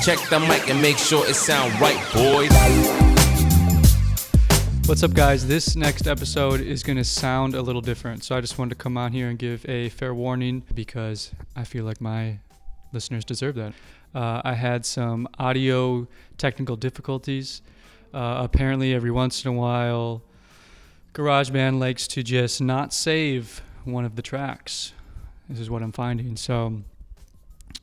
Check the mic and make sure it sound right, boys. What's up, guys? This next episode is going to sound a little different. So I just wanted to come on here and give a fair warning because I feel like my listeners deserve that. I had some audio technical difficulties. Apparently, every once in a while, GarageBand likes to just not save one of the tracks. This is what I'm finding. So,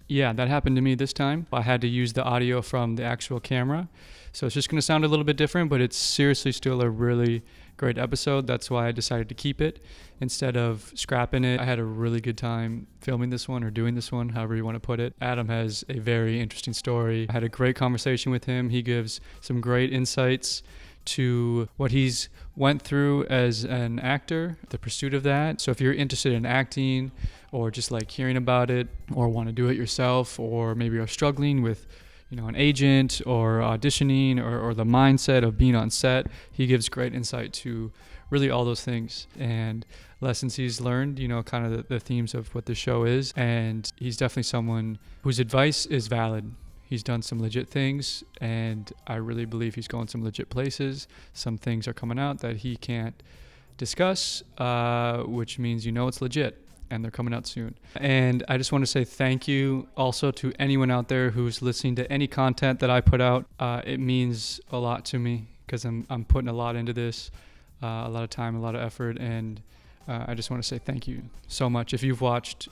yeah, that happened to me this time. I had to use the audio from the actual camera. So it's just going to sound a little bit different, but it's seriously still a really great episode. That's why I decided to keep it instead of scrapping it. I had a really good time filming this one or doing this one, however you want to put it. Adam has a very interesting story. I had a great conversation with him. He gives some great insights to what he's went through as an actor, the pursuit of that. So if you're interested in acting or just like hearing about it or want to do it yourself, or maybe are struggling with an agent or auditioning or the mindset of being on set, he gives great insight to really all those things and lessons he's learned, kind of the themes of what the show is. And he's definitely someone whose advice is valid. He's done some legit things, and I really believe he's going some legit places. Some things are coming out that he can't discuss, which means it's legit. And they're coming out soon. And I just want to say thank you also to anyone out there who's listening to any content that I put out. It means a lot to me because I'm putting a lot into this, a lot of time, a lot of effort, and I just want to say thank you so much. If you've watched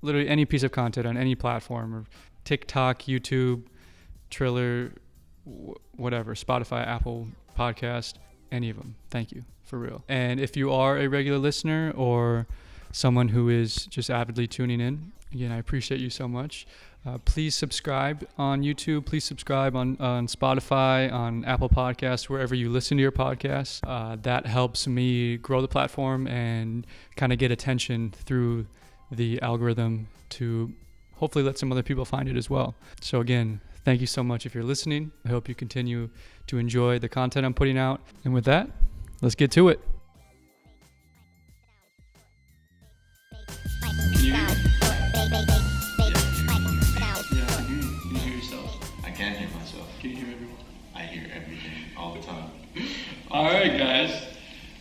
literally any piece of content on any platform, or TikTok, YouTube, Triller, whatever, Spotify, Apple Podcast, any of them, thank you, for real. And if you are a regular listener or someone who is just avidly tuning in, again, I appreciate you so much. Please subscribe on YouTube. Please subscribe on Spotify, on Apple Podcasts, wherever you listen to your podcasts. That helps me grow the platform and kind of get attention through the algorithm to hopefully let some other people find it as well. So again, thank you so much if you're listening. I hope you continue to enjoy the content I'm putting out. And with that, let's get to it. Can you hear me? Yeah, I can hear you. Can you hear yourself? I can hear myself. Can you hear everyone? I hear everything all the time. All right, guys.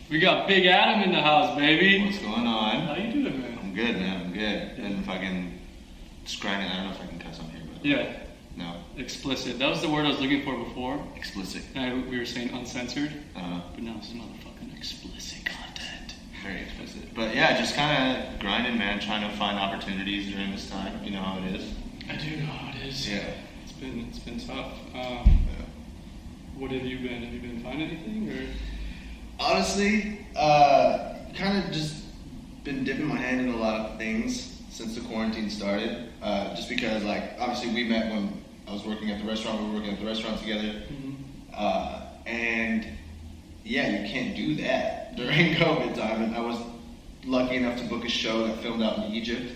We got Big Adam in the house, baby. What's going on? How you doing, man? I'm good, man. I'm good. And if I can just grind it, I don't know if I can cuss on here, but yeah. No. Explicit. That was the word I was looking for before. Explicit. And we were saying uncensored. But now this is motherfucking explicit content. Very explicit. But yeah, just kind of grinding, man. Trying to find opportunities during this time. You know how it is. I do know how it is. Yeah. It's been tough. Yeah. What have you been? Have you been finding anything, or? Honestly, kind of just been dipping my hand in a lot of things since the quarantine started. Just because, obviously we met when I was working at the restaurant. We were working at the restaurant together. Mm-hmm. And yeah, you can't do that during COVID time. And I was lucky enough to book a show that filmed out in Egypt.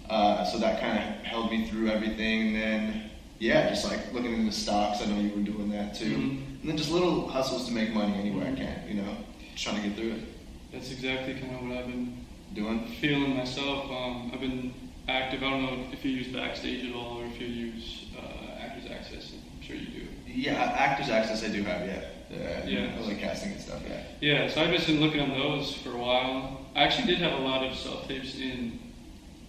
So that kind of held me through everything. And then, yeah, just looking into stocks. I know you were doing that too. Mm-hmm. And then just little hustles to make money anywhere I can, just trying to get through it. That's exactly kind of what I've been feeling myself. I've been active. I don't know if you use Backstage at all or if you use Actors Access. I'm sure you do. Yeah, Actors Access I do have, yeah. I like casting and stuff, yeah. Yeah, so I've just been looking on those for a while. I actually did have a lot of self-tapes in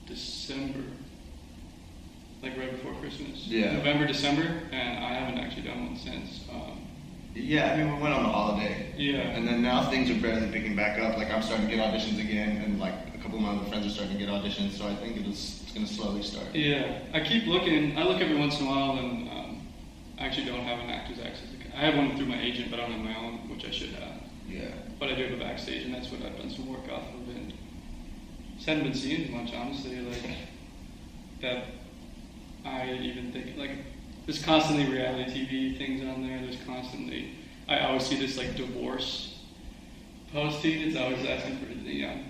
December, right before Christmas. Yeah. November, December, and I haven't actually done one since. Yeah, we went on a holiday. Yeah. And then now things are barely picking back up. I'm starting to get auditions again, and a couple of my other friends are starting to get auditions, so I think it's going to slowly start. Yeah, I keep looking. I look every once in a while, and I actually don't have an Actors Access account. I have one through my agent, but I don't have my own, which I should have. Yeah. But I do have a Backstage, and that's what I've done some work off of, and just hadn't been seeing much, honestly, that I even think, there's constantly reality TV things on there. There's constantly, I always see this divorce posting. It's always asking for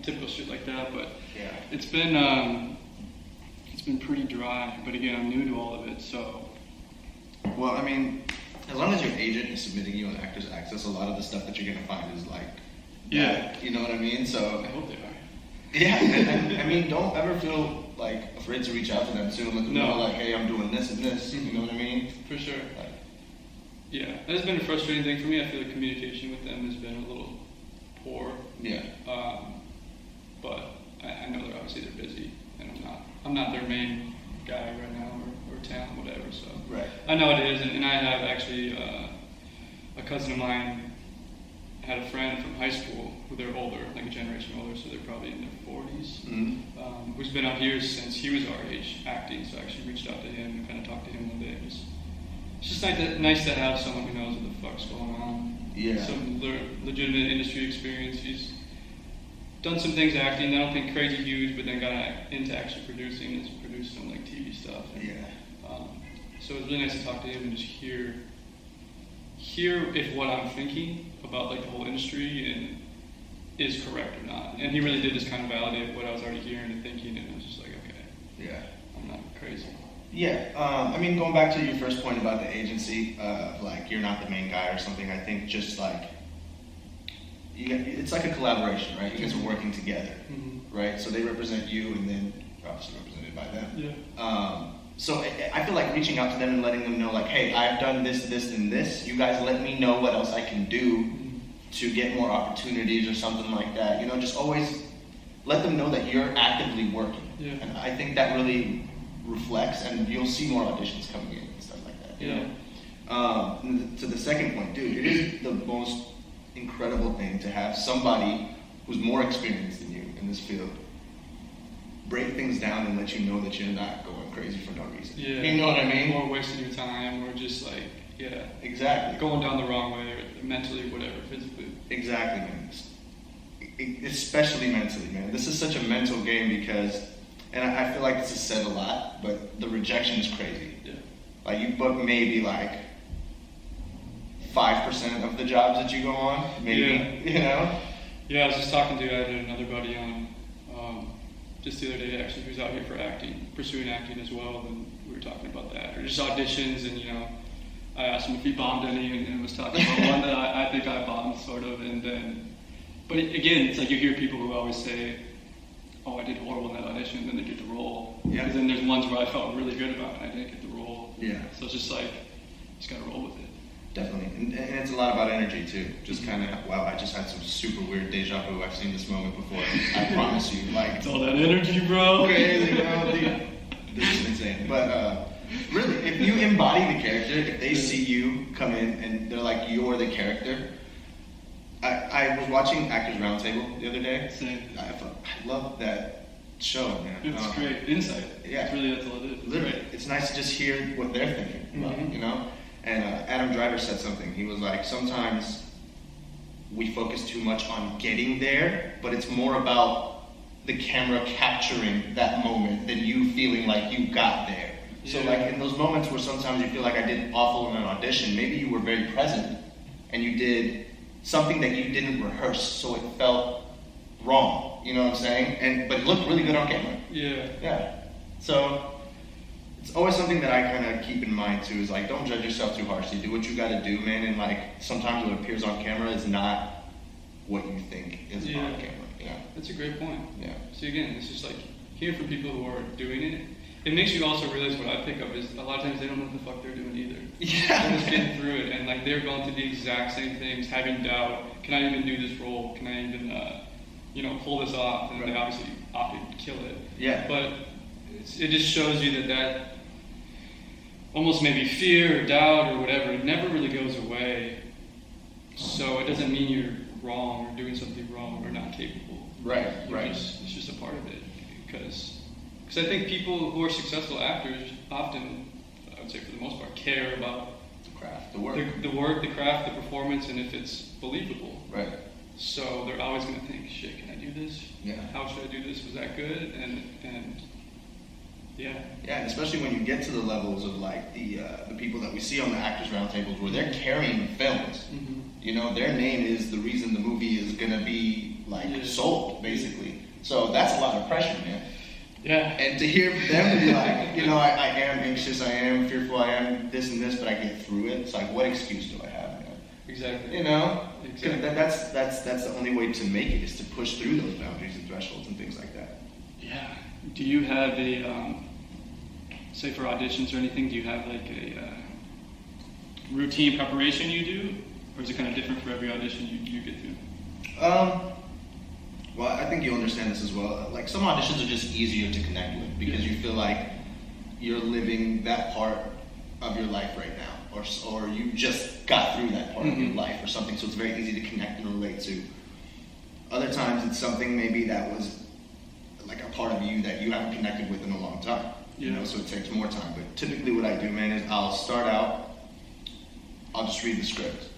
typical shit like that. But yeah, it's been pretty dry. But again, I'm new to all of it, so. Well, I mean, as long as your agent is submitting you on Actors Access, a lot of the stuff that you're gonna find is yeah, you know what I mean. So I hope they are. Yeah, and I mean, don't ever feel like afraid to reach out to them too and let them know like, hey, I'm doing this and this. You know what I mean? For sure. Yeah, that has been a frustrating thing for me. I feel like communication with them has been a little poor. Yeah. But I know they're obviously busy, and I'm not their main guy right now or talent, whatever. So right. I know it is, and I have actually a cousin of mine had a friend from high school who they're older, like a generation older, so they're probably in their 40s, who's been out here since he was our age acting. So I actually reached out to him and kind of talked to him one day. It's just nice to have someone who knows what the fuck's going on. Yeah. Some legitimate industry experience. He's done some things acting, I don't think crazy huge, but then got into actually producing and produced some like TV stuff. And, so it was really nice to talk to him and just hear if what I'm thinking about like the whole industry and is correct or not. And he really did just kind of validate what I was already hearing and thinking, and I was just like, okay, yeah, I'm not crazy. Yeah, I mean, going back to your first point about the agency, like you're not the main guy or something, I think just like, it's like a collaboration, right? You guys are working together, right? So they represent you and then you're obviously represented by them. Yeah. So I feel like reaching out to them and letting them know like, hey, I've done this, this, and this. You guys let me know what else I can do to get more opportunities or something like that. You know, just always let them know that you're actively working. Yeah. And I think that really reflects, and you'll see more auditions coming in and stuff like that. You know? To the second point, dude, it is the most incredible thing to have somebody who's more experienced than you in this field break things down and let you know that you're not going crazy for no reason. Yeah. You know what I mean? Or wasting your time, or just like, yeah. Exactly. Going down the wrong way, or mentally, whatever, physically. Exactly, man. Especially mentally, man. This is such a mental game because, and I feel like this is said a lot, but the rejection is crazy. Yeah. Like you book maybe like 5% of the jobs that you go on, maybe, you know? Yeah, I was just talking to, I had another buddy on just the other day actually, who's out here for acting, pursuing acting as well, and we were talking about that, or just auditions, and you know, I asked him if he bombed any, and was talking about one that I think I bombed, sort of, and then, but again, it's like you hear people who always say, oh, I did horrible in that audition, and then they get the role. Yeah. And then there's ones where I felt really good about, and I didn't get the role. Yeah. So it's just like, just gotta roll with it. Definitely, and it's a lot about energy too. Just kind of, wow, I just had some super weird deja vu. I've seen this moment before. I promise you, like It's all that energy, bro. crazy, bro. Dude, this is insane. But really, if you embody the character, if they see you come in and they're like, you're the character. I was watching Actors Roundtable the other day. Same. I love that show, man. It's great insight. Yeah. It's really, that's all it is. Literally, it's nice to just hear what they're thinking about, you know? And Adam Driver said something. He was like, sometimes we focus too much on getting there, but it's more about the camera capturing that moment than you feeling like you got there. So like in those moments where sometimes you feel like I did awful in an audition, maybe you were very present and you did something that you didn't rehearse, so it felt wrong. You know what I'm saying? But it looked really good on camera. Yeah. Yeah. So it's always something that I kind of keep in mind too, is like, don't judge yourself too harshly. Do what you got to do, man. And like, sometimes what appears on camera is not what you think is on camera. Yeah. That's a great point. Yeah. See, again, it's just like hearing from people who are doing it. It makes you also realize what I pick up is a lot of times they don't know what the fuck they're doing either. Yeah. They're just getting through it, and like they're going through the exact same things, having doubt. Can I even do this role? Can I even, pull this off? And they obviously opted to kill it. Yeah. But it just shows you that almost maybe fear or doubt or whatever, it never really goes away. So it doesn't mean you're wrong or doing something wrong or not capable. Right. It's just a part of it. Because I think people who are successful actors often, I would say for the most part, care about The craft, the work. the work, the craft, the performance, and if it's believable. Right. So they're always going to think, shit, can I do this? Yeah. How should I do this? Was that good? And yeah. Yeah, and especially when you get to the levels of like the people that we see on the Actors Roundtables where they're carrying films. Mm-hmm. You know, their name is the reason the movie is gonna be like sold, basically. So that's a lot of pressure, man. Yeah. And to hear them to be like, you know, I am anxious, I am fearful, I am this and this, but I get through it. It's like, what excuse do I have, man? Exactly. You know? Exactly. That's the only way to make it, is to push through those boundaries and thresholds and things like that. Yeah. Do you have a, say for auditions or anything, do you have like a routine preparation you do? Or is it kind of different for every audition you get to? Well, I think you'll understand this as well. Like, some auditions are just easier to connect with because you feel like you're living that part of your life right now, or you just got through that part of your life or something, so it's very easy to connect and relate to. Other times it's something maybe that was like a part of you that you haven't connected with in a long time, you know, so it takes more time. But typically what I do, man, is I'll start out, I'll just read the script.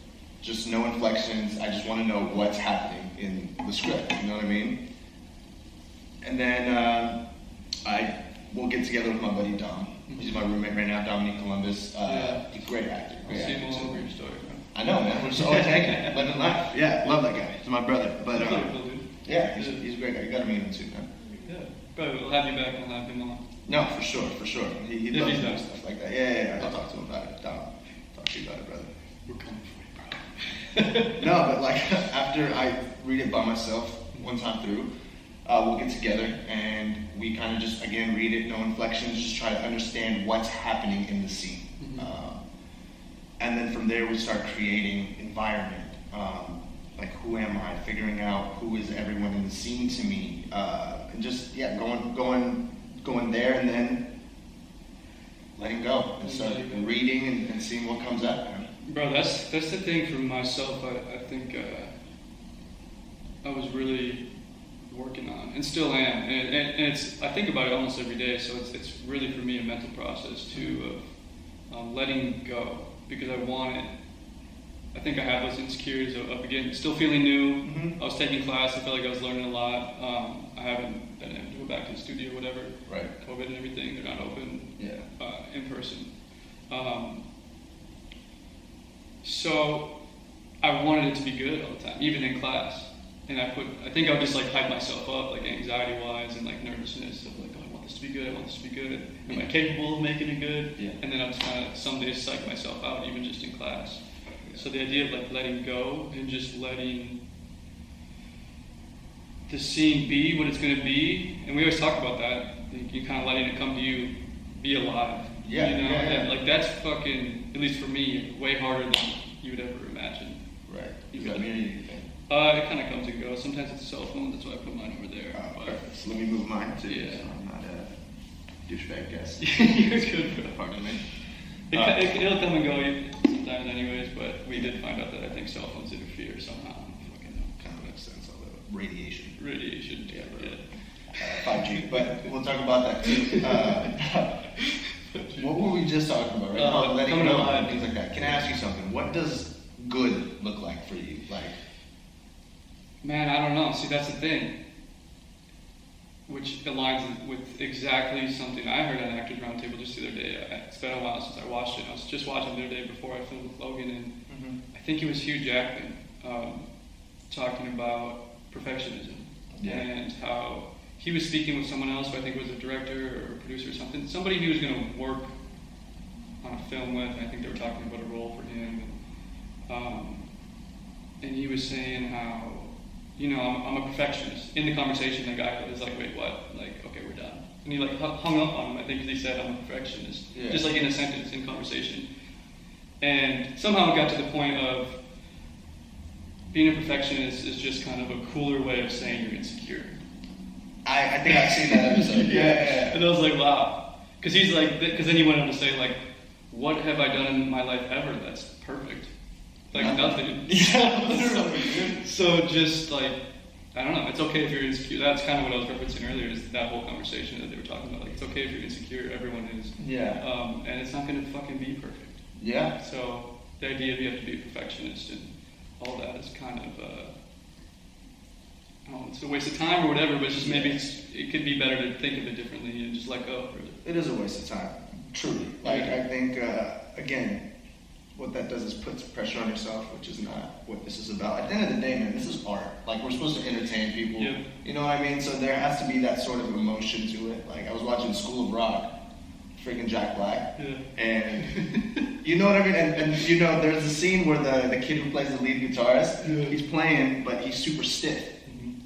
Just no inflections. I just want to know what's happening in the script. You know what I mean? And then I will get together with my buddy Dom. He's my roommate right now, Dominique Columbus. He's a great actor. I'll see him all over your story, man. I know, man. We're just always hanging, living life. Yeah, love that guy. He's my brother. But yeah, he's a great guy. You got to meet him too, man. Yeah, but we'll have you back and we'll have him on. No, for sure. He loves doing stuff like that. Yeah. I'll talk to him about it. Dom, talk to you about it, brother. We're coming for you, bro. No, but like after I read it by myself one time through, we'll get together and we kind of just, again, read it, no inflections, just try to understand what's happening in the scene. And then from there we start creating environment. Like, who am I? Figuring out who is everyone in the scene to me. And just, going there and then letting go and start reading and seeing what comes up. Bro, that's the thing for myself. I think I was really working on, and still am, and it's, I think about it almost every day. So it's really for me a mental process too of letting go, because I think I have those insecurities of again, still feeling new. I was taking class. I felt like I was learning a lot. I haven't been able to go back to the studio, whatever. Right. COVID and everything, they're not open. In person. So I wanted it to be good all the time, even in class. And I think I would just like hype myself up, like anxiety-wise and like nervousness of like, oh, I want this to be good, I want this to be good. Am I capable of making it good? Yeah. And then I'm just kind of some days psych myself out, even just in class. So the idea of like letting go and just letting the scene be what it's going to be, and we always talk about that. You kind of letting it come to you, be alive. Yeah. You know, and like that's fucking, at least for me, way harder than you would ever imagine. Right. Does that mean anything? It kind of comes and goes. Sometimes it's a cell phone. That's why I put mine over there. Perfect. So let me move mine too. Yeah. So I'm not a douchebag guest. You're good, bro. Pardon me. It'll come and go sometimes, anyways. But we did find out that I think cell phones interfere somehow. Kind of makes sense. All the radiation. Yeah. 5G, but we'll talk about that too. What were we just talking about, right? Letting go and things like that. Can I ask you something? What does good look like for you? Like, man, I don't know. See, that's the thing, which aligns with exactly something I heard on Actors Roundtable just the other day. It's been a while since I watched it. I was just watching it the other day before I filmed with Logan, and I think it was Hugh Jackman talking about perfectionism and how he was speaking with someone else who I think was a director or a producer or something, somebody he was going to work on a film with, and I think they were talking about a role for him, and he was saying how, you know, I'm a perfectionist. In the conversation, the guy was like, wait, what? Like, okay, we're done. And he like hung up on him, I think, because he said, I'm a perfectionist. Just like in a sentence, in conversation. And somehow it got to the point of being a perfectionist is just kind of a cooler way of saying you're insecure. I think I've seen that episode. Yeah. And I was like, wow. Because he's like, because then he went on to say, like, what have I done in my life ever that's perfect? Like, nothing. So just like, I don't know, it's okay if you're insecure. That's kind of what I was referencing earlier, is that whole conversation that they were talking about. Like, it's okay if you're insecure, everyone is. Yeah. And it's not going to fucking be perfect. Yeah. So the idea of you have to be a perfectionist and all that is kind of, I don't know, it's a waste of time or whatever, but it's just maybe it could be better to think of it differently and just let go. It is a waste of time, truly. Like, I think, again, what that does is puts pressure on yourself, which is not what this is about. At the end of the day, man, this is art. Like, we're supposed to entertain people. You know what I mean? So there has to be that sort of emotion to it. Like, I was watching School of Rock freaking Jack Black. Yeah. And you know what I mean? And you know, there's a scene where the kid who plays the lead guitarist, he's playing, but he's super stiff.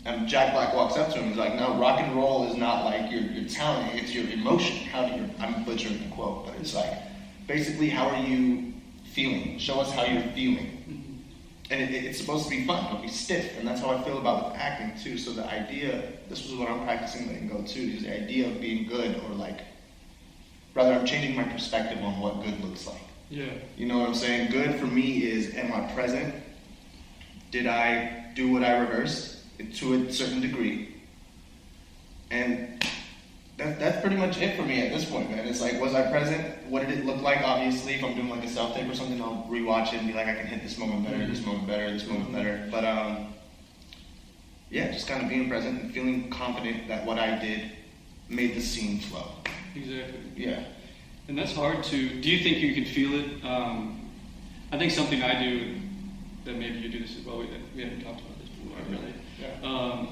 And Jack Black walks up to him. He's like, "No, rock and roll is not like your talent; it's your emotion. How do you?" I'm butchering the quote, but it's like, basically, how are you feeling? Show us how you're feeling. And it's supposed to be fun. Don't be stiff, and that's how I feel about with acting too. So the idea, this was what I'm practicing letting go too, is the idea of being good, or like, rather, I'm changing my perspective on what good looks like. Yeah. You know what I'm saying? Good for me is, am I present? Did I do what I rehearsed? To a certain degree, and that's pretty much it for me at this point, man. It's like, was I present? What did it look like? Obviously, if I'm doing like a self-tape or something, I'll rewatch it and be like, I can hit this moment better, this moment better, this moment better. But yeah, just kind of being present and feeling confident that what I did made the scene flow. Exactly. Yeah. And that's hard to. Do you think you can feel it? I think something I do that maybe you do this as well. We haven't talked about this before, really. Yeah.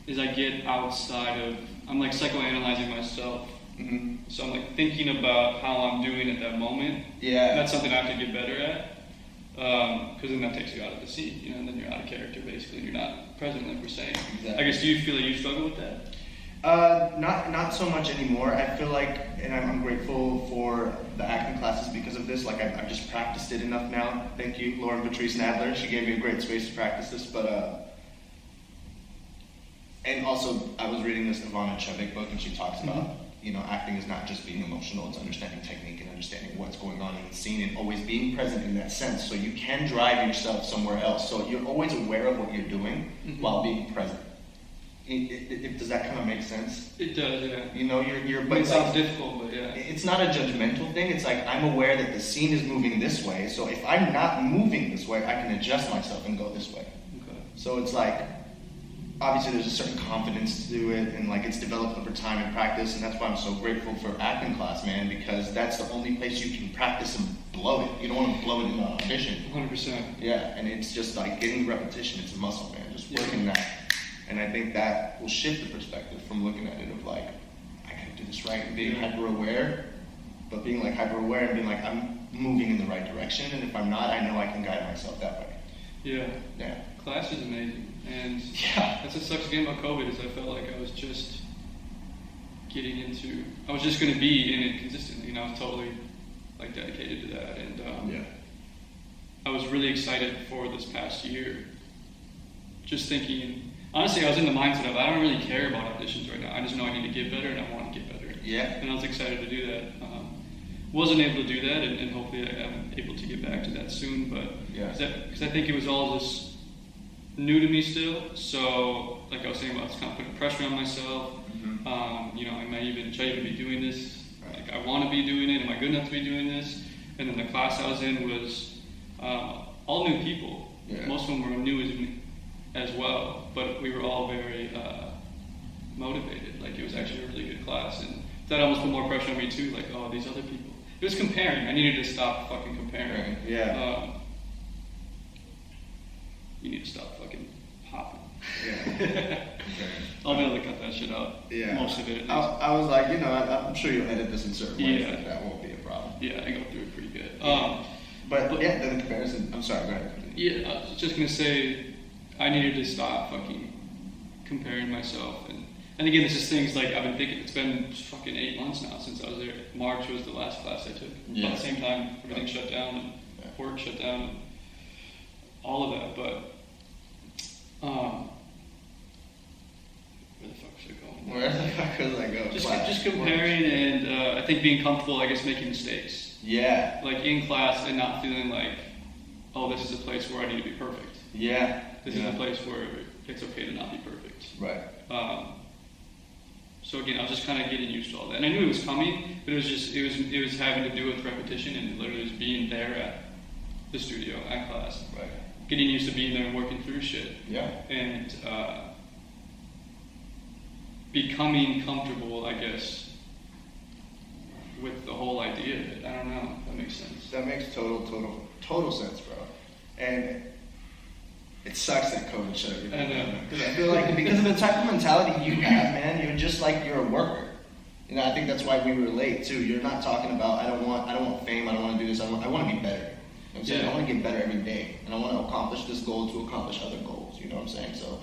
Is I get outside of, I'm like psychoanalyzing myself. Mm-hmm. So I'm like thinking about how I'm doing at that moment. Yeah. And that's something I have to get better at. Because then that takes you out of the scene, you know, and then you're out of character basically, and you're not present like we're saying. Exactly. I guess, do you feel like you struggle with that? Not so much anymore. I feel like, and I'm grateful for the acting classes because of this. Like I've just practiced it enough now. Thank you, Lauren Patrice Nadler. She gave me a great space to practice this. But and also I was reading this Ivana Chevik book, and she talks about you know, acting is not just being emotional; it's understanding technique and understanding what's going on in the scene, and always being present in that sense. So you can drive yourself somewhere else. So you're always aware of what you're doing while being present. Does that kind of make sense? It does, yeah. You know, you're but it sounds difficult, but yeah. It's not a judgmental thing. It's like, I'm aware that the scene is moving this way, so if I'm not moving this way, I can adjust myself and go this way. Okay. So it's like, obviously there's a certain confidence to it, and like it's developed over time and practice, and that's why I'm so grateful for acting class, man, because that's the only place you can practice and blow it. You don't want to blow it in the audition. 100%. Yeah, and it's just like getting repetition. It's a muscle, man. Just working that. And I think that will shift the perspective from looking at it of like, I gotta do this right, and being hyper aware, but being like hyper aware and being like, I'm moving in the right direction, and if I'm not, I know I can guide myself that way. Yeah. Yeah. Class is amazing, and yeah, that's what sucks again about COVID is I felt like I was just getting into, I was just going to be in it consistently, and I was totally like dedicated to that, and I was really excited for this past year, just thinking, honestly I was in the mindset of I don't really care about auditions right now, I just know I need to get better and I want to get better. Yeah. And I was excited to do that. Wasn't able to do that, and hopefully I'm able to get back to that soon, but because I think it was all just new to me still, so like I was saying about, it's kind of putting pressure on myself. You know, should I even be doing this? Like I want to be doing it, am I good enough to be doing this? And then the class I was in was all new people. Most of them were new as well, but we were all very motivated. Like it was actually a really good class, and that almost put more pressure on me too, like, oh, these other people. It was comparing. I needed to stop fucking comparing. Yeah. You need to stop fucking popping. Yeah. I'll be able to cut that shit out. Yeah. Most of it. I was like, you know, I'm sure you'll edit this in certain ways. Yeah. That won't be a problem. Yeah, I go through it pretty good. But yeah, then the comparison. I'm sorry. Go ahead. Yeah, I was just gonna say, I needed to stop fucking comparing myself, and again, this is things like I've been thinking. It's been fucking 8 months now since I was there. March was the last class I took. Yeah. At the same time, everything shut down and work shut down and all of that. But where the fuck should I go? Where the fuck was I go? Just comparing, and I think being comfortable, I guess, making mistakes. Yeah. Like in class and not feeling like, oh, this is a place where I need to be perfect. Yeah. This is a place where it's okay to not be perfect. Right. So again, I was just kind of getting used to all that, and I knew it was coming, but it was having to do with repetition and literally just being there at the studio at class. Right. Getting used to being there and working through shit. Yeah. And becoming comfortable, I guess, with the whole idea of it. I don't know if that makes sense. That makes total sense, bro. And it sucks that COVID shut everything down. Because I feel like because of the type of mentality you have, man, you're just like, you're a worker. You know, I think that's why we relate too. You're not talking about I don't want fame, I don't want to do this, I want to be better. You know what I'm saying? I want to get better every day, and I want to accomplish this goal to accomplish other goals. You know what I'm saying? So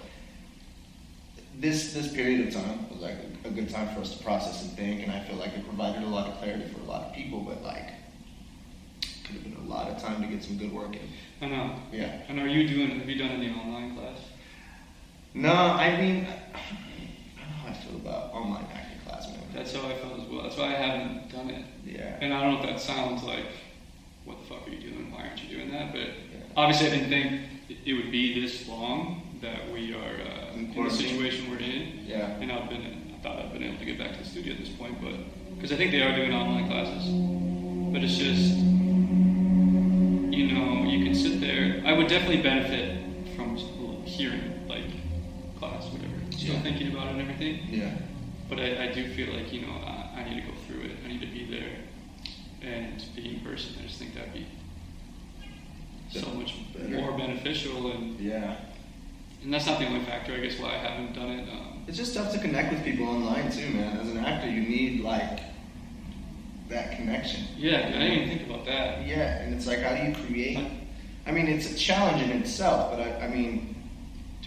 this period of time was like a good time for us to process and think, and I feel like it provided a lot of clarity for a lot of people, but like could have been a lot of time to get some good work in. I know. Yeah. And have you done any online class? No, I mean, I don't know how I feel about online acting class, man. That's how I felt as well. That's why I haven't done it. Yeah. And I don't know if that sounds like, what the fuck are you doing? Why aren't you doing that? But obviously I didn't think it would be this long that we are in the situation we're in. Yeah. And I thought I'd been able to get back to the studio at this point, but because I think they are doing online classes. But it's just, you know, you can sit there. I would definitely benefit from hearing, like, class, whatever. Still thinking about it and everything. Yeah. But I do feel like, you know, I need to go through it. I need to be there and be in person. I just think that'd be so much more beneficial. And that's not the only factor, I guess, why I haven't done it. It's just tough to connect with people online too, man. As an actor, you need like that connection. Yeah, I didn't even think about that. Yeah, and it's like, how do you create? I mean, it's a challenge in itself, but I mean,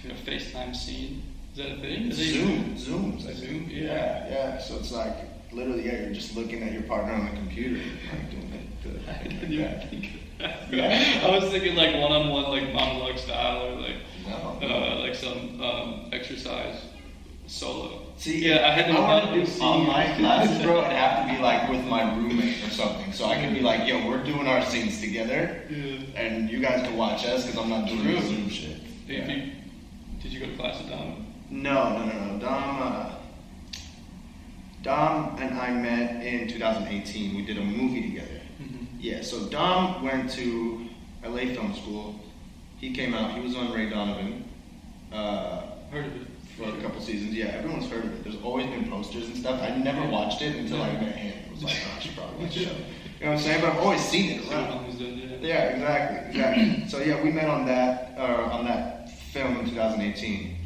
doing a FaceTime scene, is that a thing? Zooms. Zoom? Yeah. So it's like literally, you're just looking at your partner on the computer, like doing it. I didn't even think of that. Yeah. I was thinking like one-on-one, like monologue style, or like like some exercise solo. See, I had to want to do online classes, bro. It'd have to be like with my roommate or something, so I can be like, yo, we're doing our scenes together, and you guys can watch us because I'm not doing the Zoom shit. Did you go to class with Dom? No. Dom and I met in 2018. We did a movie together. Mm-hmm. Yeah, so Dom went to LA Film School. He came out. He was on Ray Donovan. Heard of it. For a couple seasons. Yeah, everyone's heard of it. There's always been posters and stuff. I never watched it until I met him. It was like, oh, I should probably watch it. You know what I'm saying? But I've always seen it around. Yeah, exactly. So yeah, we met on that film in 2018.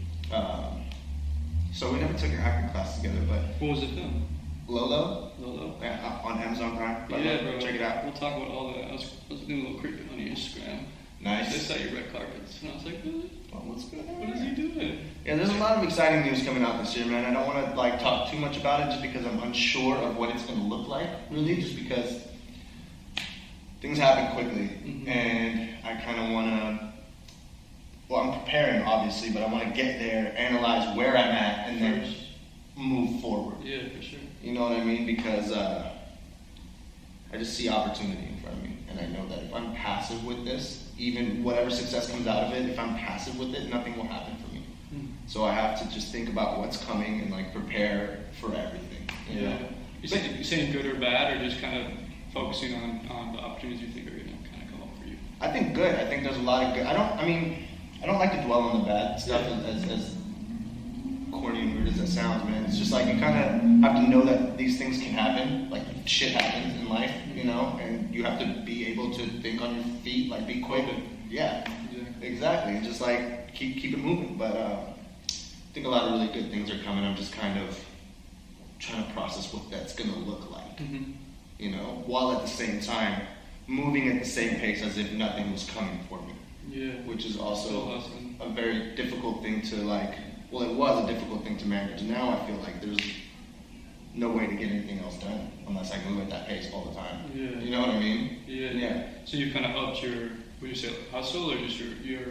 So we never took an acting class together, but... What was the film? Lolo? Yeah, on Amazon Prime. Bro. Check it out. We'll talk about all that. I was doing a little creeping on your Instagram. Nice. They saw your red carpets, and I was like, what's going on? What is he doing? Yeah, there's a lot of exciting news coming out this year, man. I don't want to like talk too much about it just because I'm unsure of what it's going to look like, really, just because things happen quickly, and I kind of want to... Well, I'm preparing, obviously, but I want to get there, analyze where I'm at, and then move forward. Yeah, for sure. You know what I mean? Because I just see opportunity in front of me, and I know that if I'm passive with this, even whatever success comes out of it, if I'm passive with it, nothing will happen for me. So I have to just think about what's coming and like prepare for everything. You know? You saying good or bad, or just kind of focusing on the opportunities you think are going to kind of come up for you? I think good. I think there's a lot of good. I don't like to dwell on the bad stuff as corny and weird as that sounds, man. It's just like you kind of have to know that these things can happen. Like shit happens in life, you know, and you have to be able to think on your feet, like be quick. Yeah, exactly. And just like keep it moving. But I think a lot of really good things are coming. I'm just kind of trying to process what that's gonna look like, you know, while at the same time moving at the same pace as if nothing was coming for me. Yeah. Which is also a very difficult thing to like, well, it was a difficult thing to manage. Now I feel like there's no way to get anything else done unless I move at that pace all the time. Yeah. You know what I mean? Yeah. So you've kind of upped your, would you say hustle, or just your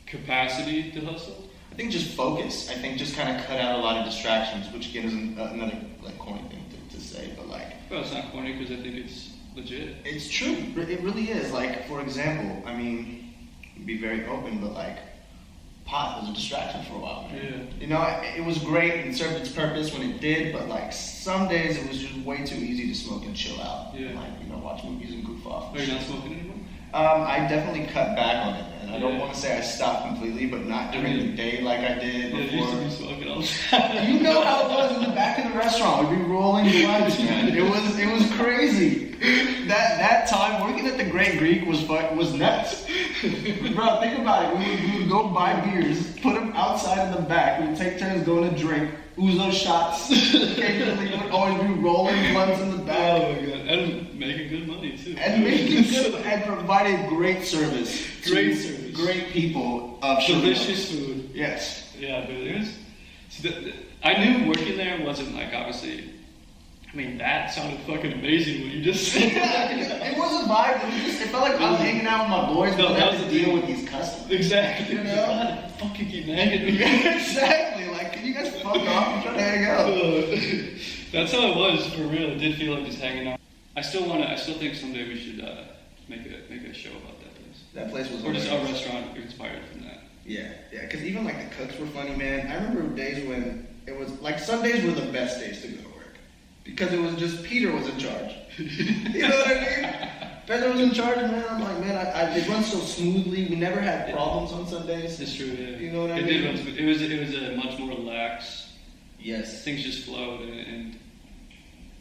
capacity to hustle? I think just focus. I think just kind of cut out a lot of distractions, which again is another like corny thing to say, but like. Well, it's not corny because I think it's legit. It's true. It really is. Like, for example, I mean, be very open, but like, pot was a distraction for a while, man. Yeah. You know, it was great and served its purpose when it did, but like, some days it was just way too easy to smoke and chill out. Yeah. Like, you know, watch movies and goof off. Are you not smoking anymore? I definitely cut back on it, man. I don't want to say I stopped completely, but not during the day like I did before. You used to be smoking all the time. You know how it was in the back of the restaurant. We'd be rolling blunts, man. It was crazy. That time working at the Great Greek was nuts. Bro, think about it. We would go buy beers, put them outside in the back. We'd take turns going to drink. Uzo shots. Occasionally would always be rolling blunts in the back. Oh my god, and making good money too. And making good and providing great service. Great to service. Great people of Delicious Chicago. food. Yes. Yeah, but it was. I knew working there wasn't like obviously. I mean, that sounded fucking amazing what you just said. It was a vibe. It felt like I was hanging out with my boys, but I had to deal with these customers. Exactly. You know? God, fucking keep nagging me. Exactly. Like, can you guys fuck off? I'm trying to hang out. That's how it was for real. It did feel like just hanging out. I still think someday we should make a show about that place. That place was or just a hilarious. restaurant inspired from that. Yeah. Because even like the cooks were funny, man. I remember days when it was like Sundays were the best days to go to work. Because it was just Peter was in charge. You know what I mean? Peter was in charge, man. I'm like, man, it runs so smoothly. We never had problems on Sundays. It's true, yeah. You know what I it mean? Did run smooth. It was a much more relaxed. Yes. Things just flowed and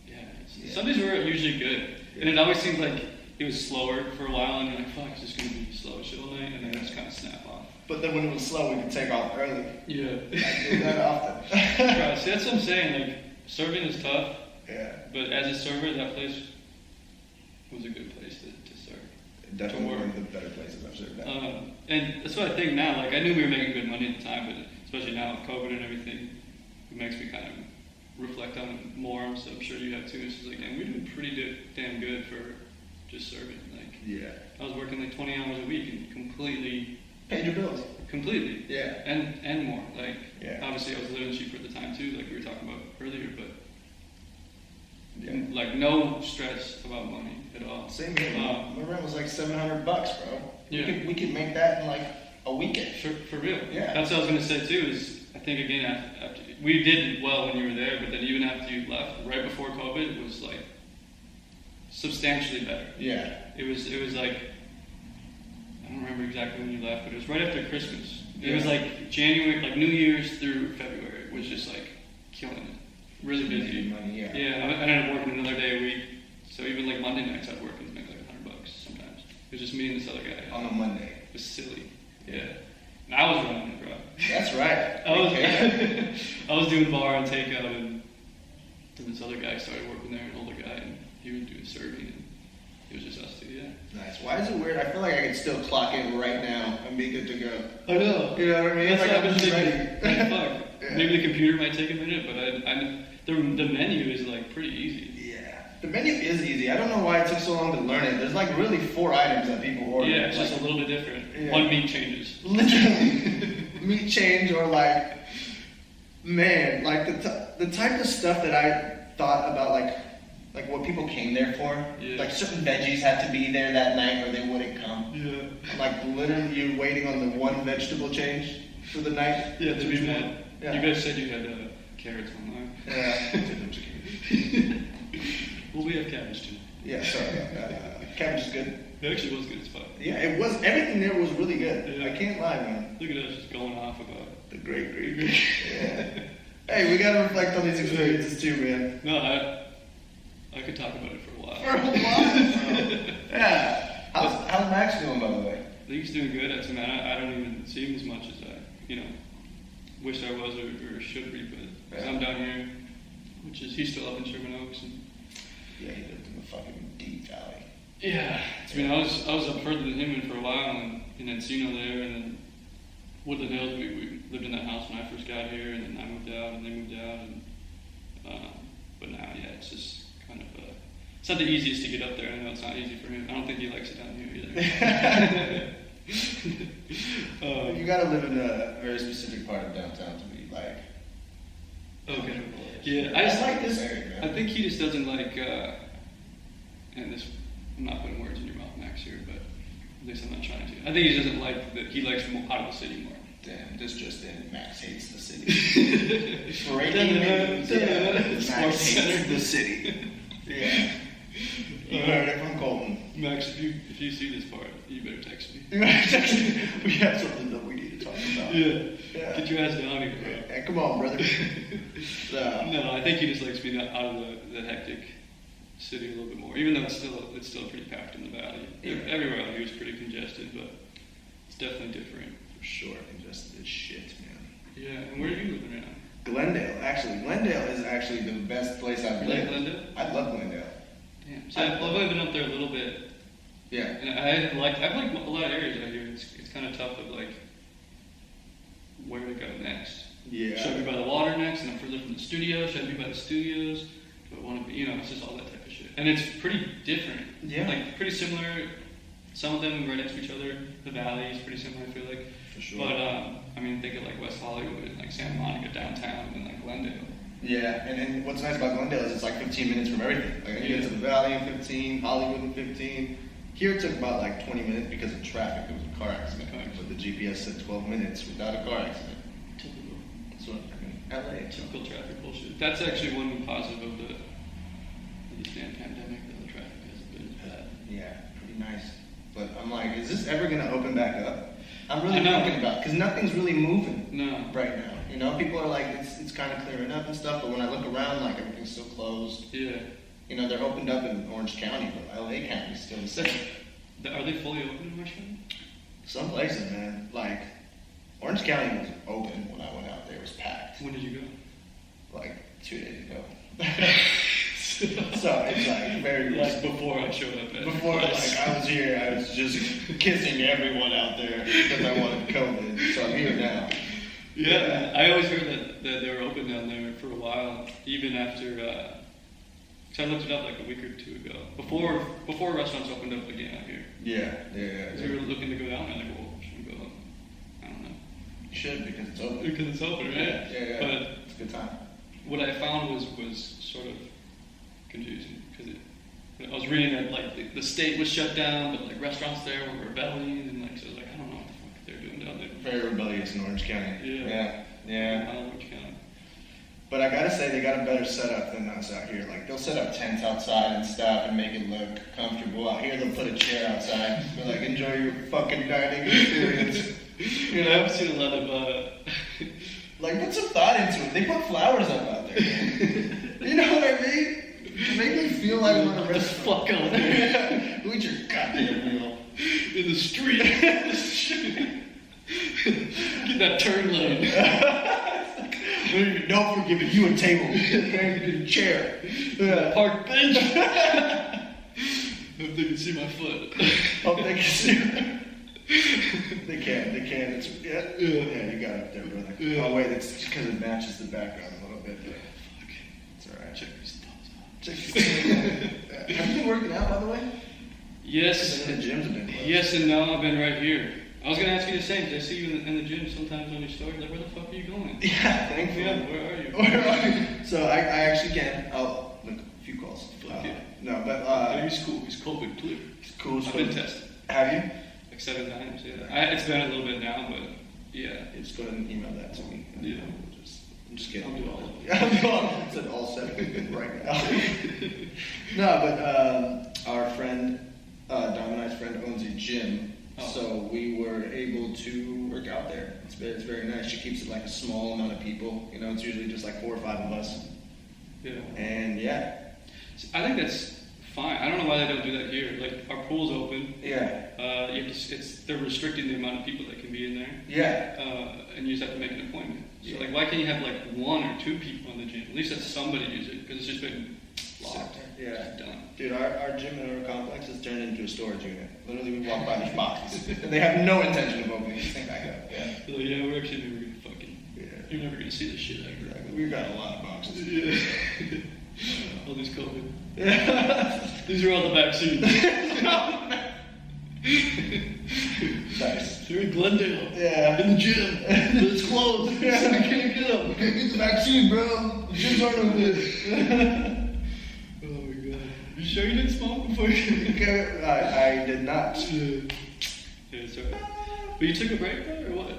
yeah. Yeah. Sundays were usually good, and it always seemed like it was slower for a while, and you're like, fuck, it's just gonna be slow shit all night, and then it's kind of snap off. But then when it was slow, we could take off early. Yeah. I do that often. Right, see, that's what I'm saying. Like serving is tough. Yeah. But as a server, that place was a good place to serve. Definitely one of the better places I've served at. And that's what I think now. Like I knew we were making good money at the time, but especially now with COVID and everything, it makes me kind of reflect on it more. So I'm sure you have too. It's just like, man, we're doing pretty damn good for just serving. Like, Yeah. I was working like 20 hours a week and completely. Paid your bills. Completely. Yeah. And more. Like, Yeah. obviously I was living cheaper at the time too, like we were talking about earlier, but. Yeah. Like no stress about money at all. Same here. My rent was like $700, bro. Yeah. We could make that in like a weekend. For real. Yeah. That's what I was gonna say too. Is I think again after we did well when you were there, but then even after you left, right before COVID, it was like substantially better. Yeah. It was like I don't remember exactly when you left, but it was right after Christmas. It Yeah. was like January, like New Year's through February. It was just like killing it. Really busy. Making money, yeah. Yeah, I ended up working another day a week. So even like Monday nights I'd work and make like $100 sometimes. It was just me and this other guy. On a Monday. It was silly. Yeah. And I was running it, bro. That's right. I was doing bar and takeout, and then this other guy started working there, an older guy, and he was doing serving, and it was just us two, yeah. Nice. Why is it weird? I feel like I could still clock in right now and be good to go. I know. You know what I mean? That's Like, what I'm I've been just thinking. ready. Like, fuck. Yeah. Maybe the computer might take a minute, but the menu is like pretty easy. Yeah. The menu is easy. I don't know why it took so long to learn it. There's like really 4 items that people order. Yeah, it's like, just a little bit different. Yeah. One meat changes. Literally. Meat change or like, man, like the type of stuff that I thought about like what people came there for. Yeah. Like certain veggies had to be there that night or they wouldn't come. Yeah. Like literally you're waiting on the one vegetable change for the night. Yeah, to be mad. Yeah. You guys said you had carrots online. Yeah. Well, we have cabbage too. Yeah, sorry. Cabbage is good. It actually was good as fuck. Yeah, it was. Everything there was really good. Yeah. I can't lie, man. Look at us just going off about The great. Yeah. Hey, we gotta reflect on these experiences too, man. No, I could talk about it for a while. For a while. Yeah. How's Max doing, by the way? I think he's doing good. I don't even see him as much as I, wish I was or should be. But 'cause I'm down here, which is he's still up in Sherman Oaks. And, Yeah, he lived in the fucking deep valley. yeah, I was up further than him for a while, and in Encino there, and then Woodland Hills. We lived in that house when I first got here, and then I moved out, and they moved out, and but now, yeah, it's just kind of it's not the easiest to get up there. I know it's not easy for him. I don't think he likes it down here either. You gotta live in a very specific part of downtown to be like. Okay. Yeah, I just like this area, man. I think he just doesn't like, and this, I'm not putting words in your mouth, Max, here, but at least I'm not trying to. I think he doesn't like that he likes more out of the city more. Damn, this just in. Max hates the city. Breaking news. Max hates the city. Yeah. You heard it from Colton. Max, if you see this part, you better text me. We have something that we need to talk about. Yeah. Yeah. Get your ass down here, bro. Hey, come on, brother. No, I think he just likes being out of the hectic city a little bit more. Even though it's still pretty packed in the valley. Yeah. Everywhere out here is pretty congested, but it's definitely different. For sure, congested as shit, man. Yeah, and where are you living right now? Glendale, actually. Glendale is actually the best place I've You like lived. Glendale? I love Glendale. Damn. So I've only been up there a little bit. Yeah. And I've liked a lot of areas out here. It's kind of tough of like where to go next. Yeah. Should I be by the water next and I'm further from the studio? Should I be by the studios? Do I want to be, it's just all that type of shit. And it's pretty different. Yeah. Like pretty similar. Some of them right next to each other. The valley is pretty similar, I feel like. For sure. But I mean, think of like West Hollywood and like Santa Monica downtown and like Glendale. Yeah, and what's nice about Glendale is it's like 15 minutes from everything. Like, you get to the Valley in 15, Hollywood in 15. Here it took about like 20 minutes because of traffic. There was a car accident. But the GPS said 12 minutes without a car accident. Typical. So, I mean, LA. Typical traffic bullshit. That's actually one positive of the damn pandemic, though. The traffic hasn't been as bad. Yeah, pretty nice. But I'm like, is this ever going to open back up? I'm really I know. thinking about it because nothing's really moving No. right now. People are like, it's kind of clearing up and stuff, but when I look around, like everything's still closed. Yeah. They're opened up in Orange County, but LA County's still the same. Are they fully open in Orange County? Some places, man. Like, Orange County was open when I went out there. It was packed. When did you go? Like, 2 days ago. So, it's like very Like before I showed up at Before, like, I was here, I was just kissing everyone out there because I wanted COVID. So I'm here now. Yeah, I always heard that they were open down there for a while, even after, cause I looked it up like a week or two ago, before restaurants opened up again out here. Yeah. Cause we were looking to go down, and I go, well, should we go? I don't know. You should because it's open. Because it's open, right? Yeah. But It's a good time. what I found was sort of confusing, because I was reading that like the state was shut down, but like restaurants there were rebelling, and like, so I was like, I don't know what the fuck they're doing down there. Very rebellious in Orange County. Yeah. Orange County. But I gotta say, they got a better setup than us out here. Like, they'll set up tents outside and stuff and make it look comfortable. Out here, they'll put a chair outside. They're like, enjoy your fucking dining experience. I've seen a lot of, Like, put some thought into it. They put flowers up out there, man. You know what I mean? Make me feel like I'm in a restaurant. fuck out there. Who eat your goddamn meal? In the street. Get that turn lane. Don't forgive it. You a table. You a chair. Park bench. Hope they can see my foot. Hope they can see it. They can. It's, yeah, you got it up there, brother. Yeah. Oh, wait, it's because it matches the background a little bit. But Fuck. it's alright. Check these thumbs out. Check Have you been working out, by the way? Yes. The gyms have been closed. Yes and no. I've been right here. I was gonna ask you the same. I see you in the gym sometimes on your story. Like, where the fuck are you going? Yeah, thankfully. Yeah, where are you? Where are you? So I actually can. Oh, look, a few calls. Fuck yeah. No, but He's cool. He's COVID clear. it's cool. I've been tested Have you? like 7 times. Yeah. It's been a little bit now, but yeah. Just go ahead and email that to me. Yeah. I'm just kidding. I'll do all of it. Yeah, I said all 7 right now. No, but our friend, Dom and I's friend, owns a gym. Oh. So we were able to work out there. It's very nice. She keeps it like a small amount of people. It's usually just like 4 or 5 of us. Yeah. And yeah. I think that's fine. I don't know why they don't do that here. Like, our pool's open. Yeah. They're restricting the amount of people that can be in there. Yeah. And you just have to make an appointment. So, Yeah. like, why can't you have, like, 1 or 2 people in the gym? At least let somebody use it, because it's just been locked. Yeah. It's done. Dude, our gym in our complex has turned into a storage unit. Literally, we walk by these boxes. And they have no intention of opening this thing back up. Yeah. So, yeah, we're actually never gonna fucking... Yeah. You're never gonna see this shit ever. Exactly. We've got a lot of boxes. Yeah. All these COVID. Yeah. These are all the vaccines. Nice. They're in Glendale. Yeah. In the gym. But it's closed. I can't get them. Get the vaccine, bro. The gyms aren't open. Oh my god. You sure you didn't smoke before you... I did not. Yeah, it's alright. But you took a break though, or what?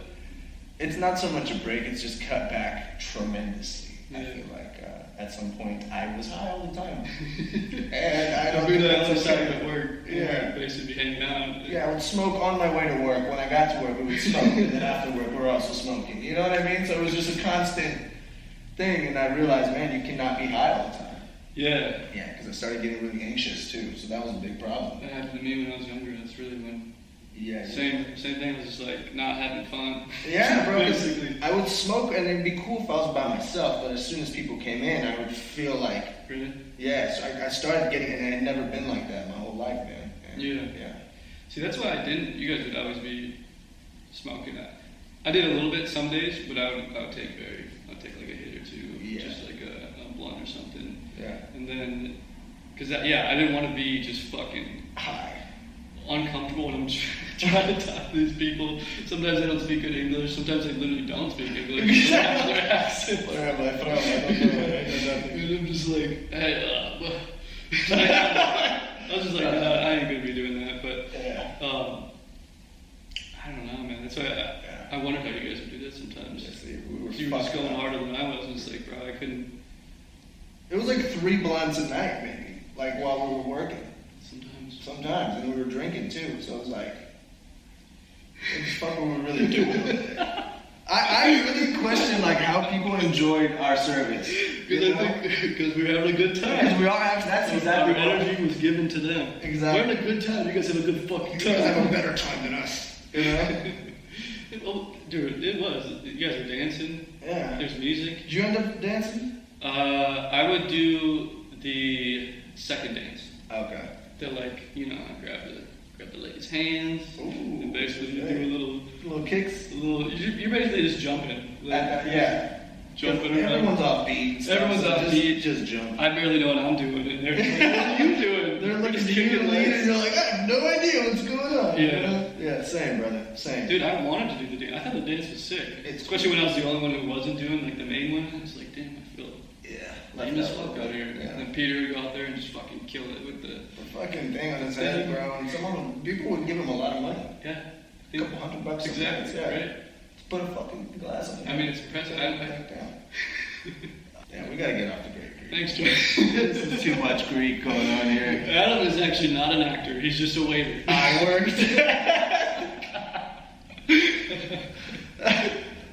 It's not so much a break, it's just cut back tremendously. I Yeah. feel like at some point I was high all the time. And I don't do think that all that's the time okay. at work. Yeah. Basically hanging out. Yeah, I would smoke on my way to work. When I got to work, we would smoke. And then after work, we were also smoking. You know what I mean? So it was just a constant thing. And I realized, man, you cannot be high all the time. Yeah. Yeah, because I started getting really anxious too. So that was a big problem. That happened to me when I was younger. That's really when Yeah. Same thing. It was just like not having fun. Yeah, bro. 'Cause Basically. I would smoke, and it'd be cool if I was by myself. But as soon as people came in, I would feel like, Really? yeah. So I started getting, and I had never been like that my whole life, man. And, Yeah. Yeah. See, that's why I didn't. You guys would always be smoking that. I did a little bit some days, but I'd take like a hit or two, Yeah. just like a blunt or something. Yeah. And then, cause I didn't want to be just fucking Hi. uncomfortable when I'm trying to talk to these people. Sometimes they don't speak good English. Sometimes they literally don't speak English. They have their accent. Whatever, I don't know. And I'm just like, hey, I was just like, I ain't gonna be doing that. But Yeah. I don't know, man. That's why I wondered how you guys would do that sometimes. Yes, we were You were just fucked going up. harder than I was. It's like, bro, I couldn't. It was like 3 blunts a night, maybe. Like while we were working. Sometimes, and we were drinking too. So it was like, what the fuck were we really doing? I really question like how people enjoyed our service. Because we were having a good Because time. we all have. That's Our exactly what energy was given to them. Exactly. We're having a good time. You guys have a good fucking You guys have a time. better time than us. You know? Oh, dude, it was. You guys were dancing. Yeah. There's music. Did you end up dancing? I would do the second dance. Okay. They're like, grab the lady's hands, Ooh, and basically you okay. do a little Kicks. You're basically just jumping. Like, Yeah. Jumping around. Everyone's offbeat. Everyone's offbeat. Just jump. I barely know what I'm doing, and they're like, what are you doing? They're looking Just at you kicking and legs. you're like, I have no idea what's going on. Yeah. You know? Yeah, same, brother. Same. Dude, I wanted to do the dance. I thought the dance was sick. Especially when I was the only one who wasn't doing like the main one. I was like, damn, I feel Yeah. lame as fuck out here. Yeah. And then Peter would go out there and just fucking kill it with the fucking thing on his head, bro. And people would give him a lot of money. yeah. A couple $100. Exactly. Yeah. Right. Just put a fucking glass on. I mean, it's impressive. Yeah, we gotta get off the Greek. Thanks, Joe. This is too much Greek going on here. Adam is actually not an actor. He's just a waiter. I worked.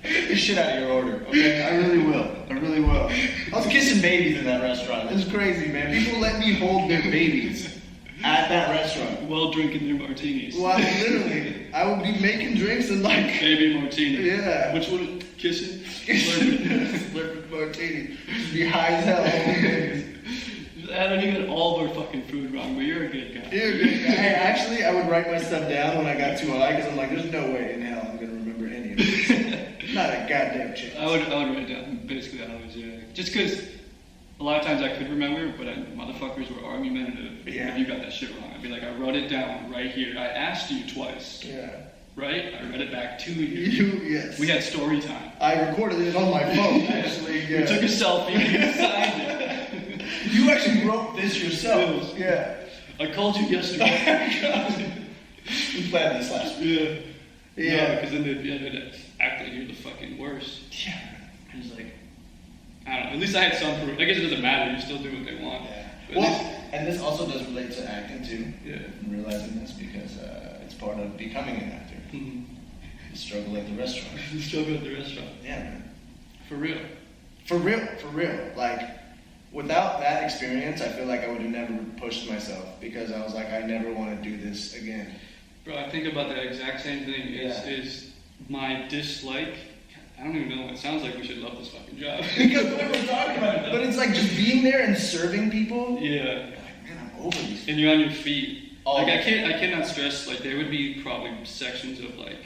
Get shit out of your order, okay? I really will. I really will. I was kissing babies in that restaurant. It was crazy, man. People let me hold their babies at that restaurant. While drinking their martinis. Well, literally, I would be making drinks and like, Baby martini. Yeah. Which one? Kissing? slurping martini, just be high as hell holding babies. Adam, you got all of our fucking food wrong, but you're a good guy. You're a good guy. Hey, actually, I would write my stuff down when I got too high because I'm like, there's no way in hell I'm gonna remember any of this. Not a goddamn chance. I would write down basically that always, yeah. Just because a lot of times I could remember, but motherfuckers were argumentative. Yeah. If you got that shit wrong, I'd be like, I wrote it down right here. I asked you twice, Yeah. right? I read it back to you. Yes. We had story time. I recorded it on my phone, actually. Yeah. We took a selfie and signed it. You actually wrote this yourself. Yeah. I called you yesterday. We planned this last week. Yeah. Yeah. Because then they'd act like you're the fucking worst. Yeah. I was like, I don't know. At least I had some proof. I guess it doesn't matter. You still do what they want. Yeah. But Well, and this also does relate to acting too. Yeah. I'm realizing this because it's part of becoming an actor. Mm-hmm. The struggle at the restaurant. You still go to the restaurant. Yeah, man. For real. For real. Like, without that experience, I feel like I would have never pushed myself because I was like, I never want to do this again. Bro, I think about that exact same thing. Is my dislike. I don't even know. It sounds like we should love this fucking job. Because we were talking about it. But it's like just being there and serving people. Yeah. You're like, man, I'm over these. And you're on your feet. Oh. Like I cannot stress. Like there would be probably sections of like.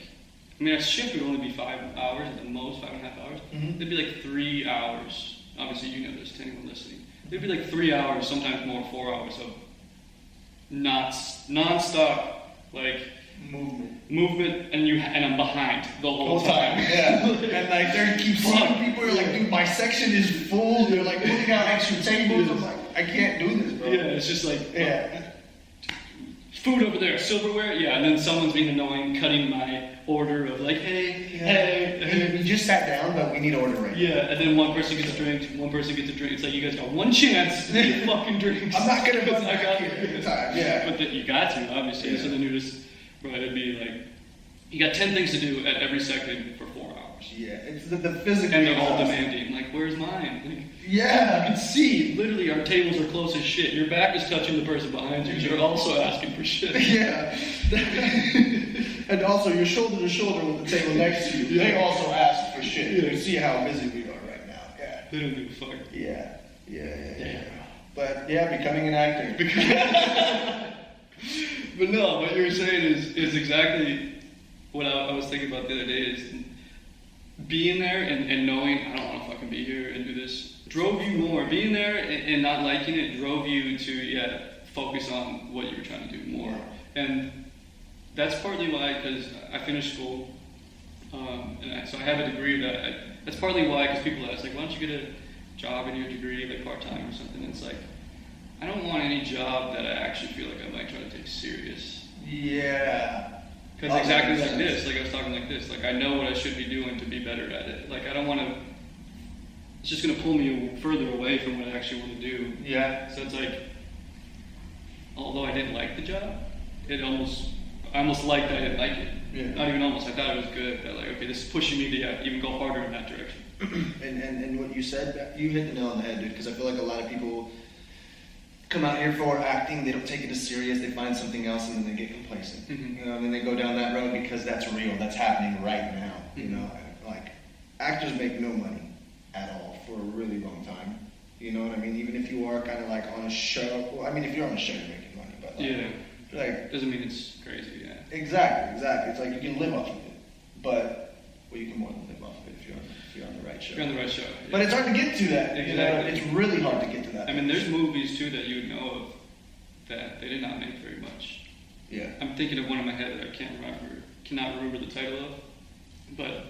I mean, a shift would only be 5 hours at the most, 5.5 hours. Mhm. There'd be like 3 hours. Obviously, you know this to anyone listening. There'd be like 3 hours, sometimes more, 4 hours of non-stop, like movement, and I'm behind the whole time. Yeah. And like they keep seeing people. You're like, dude, my section is full. They're like putting out extra tables. I'm like, I can't do this, bro. Yeah, it's just like Yeah. food over there, silverware. Yeah, and then someone's being annoying, cutting my order of like, hey. We just sat down, but we need order right now. Yeah, and then one person gets a drink, one person gets a drink. It's like you guys got one chance to get fucking drinks. I'm not gonna run I back got here at the time. Yeah. But you got to, obviously. Yeah. So then you're just, bro, it'd be like, you got 10 things to do at every second for 4 hours. gosh, yeah. It's the physical. And they're all demanding, like, where's mine? Like, yeah, I can see. literally, our tables are close as shit. Your back is touching the person behind you. You're also asking for shit. Yeah. And also, you're shoulder to shoulder with the table next to you. They also ask for shit. You see how busy we are right now. Yeah. They don't give a fuck. Yeah. But yeah, becoming an actor. But no, what you were saying is exactly what I was thinking about the other day. Is being there and knowing I don't want to fucking be here and do this drove you more. Being there and not liking it drove you to focus on what you were trying to do more. And that's partly why, because I finished school, so I have a degree that's partly why, because people ask, like, why don't you get a job in your degree, like part-time or something? And it's like, I don't want any job that I actually feel like I might try to take serious. Yeah. Because exactly like this, like I was talking like this, like I know what I should be doing to be better at it. Like I don't want to, it's just going to pull me further away from what I actually want to do. Yeah. So it's like, although I didn't like the job, I almost liked that I didn't like it. Yeah. Not even almost, I thought it was good. That like, okay, this is pushing me to even go harder in that direction. And what you said, you hit the nail on the head, dude, because I feel like a lot of people come out here for acting, they don't take it as serious, they find something else and then they get complacent. Mm-hmm. You know, and then they go down that road because that's real, that's happening right now. You know, like actors make no money at all for a really long time. You know what I mean? Even if you are kind of like on a show, well, I mean, if you're on a show, you're making money, but like, like doesn't mean it's crazy, yeah. Exactly. It's like you can live off of it, but you can more than live off of it if you're on the right show. If you're on the right show. Yeah. But it's hard to get to that. Exactly. You know, it's really hard to get to that. I mean, there's movies too that you would know of that they did not make very much. Yeah. I'm thinking of one in my head that I cannot remember the title of, but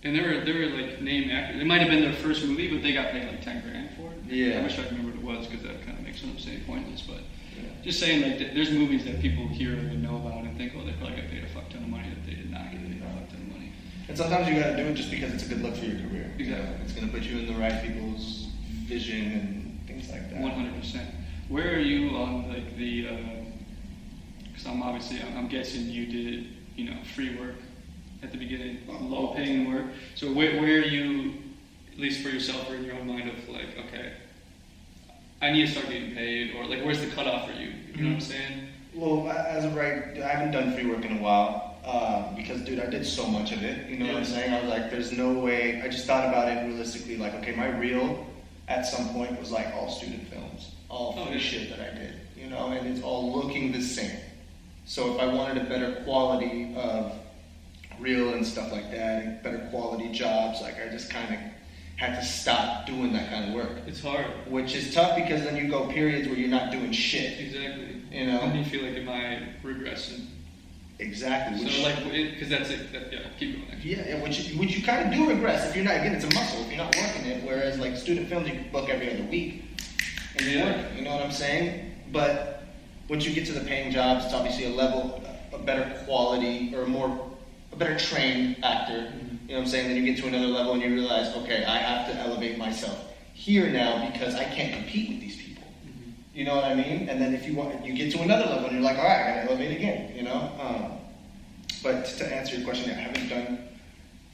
and they were like name actors. It might have been their first movie, but they got paid like $10,000 for it. Yeah. I wish I could remember what it was because that kind of makes them say pointless. But just saying, like, there's movies that people hear and know about and think, oh, they probably got paid a fuck ton of money that they did not get paid a fuck ton of money. And sometimes you gotta do it just because it's a good look for your career. Exactly. You know, it's gonna put you in the right people's vision and things like that. 100%. Where are you on like the? Because I'm guessing you did, free work at the beginning, low paying work. So where are you, at least for yourself or in your own mind, of like, okay, I need to start getting paid, or like, where's the cutoff for you? You know what I'm saying? Well, as of right, I haven't done free work in a while because, dude, I did so much of it. You know what I'm saying? I was like, there's no way. I just thought about it realistically. Like, okay, my reel at some point was like all student films, all free shit that I did. You know, and it's all looking the same. So if I wanted a better quality of reel and stuff like that, and better quality jobs, like I just kind of had to stop doing that kind of work. It's hard. Which is tough because then you go periods where you're not doing shit. Exactly. You know? And you feel like, am I regressing? Exactly. So like, because that's it. Keep going. Actually. Yeah, which you kind of do regress if you're not, again, it's a muscle, if you're not working it, whereas like student films you can book every other week. And you work, you know what I'm saying? But once you get to the paying jobs, it's obviously a better quality, or a better trained actor. You know what I'm saying? Then you get to another level and you realize, okay, I have to elevate myself here now because I can't compete with these people. You know what I mean? And then if you get to another level and you're like, all right, I gotta elevate again, you know? But to answer your question, I haven't done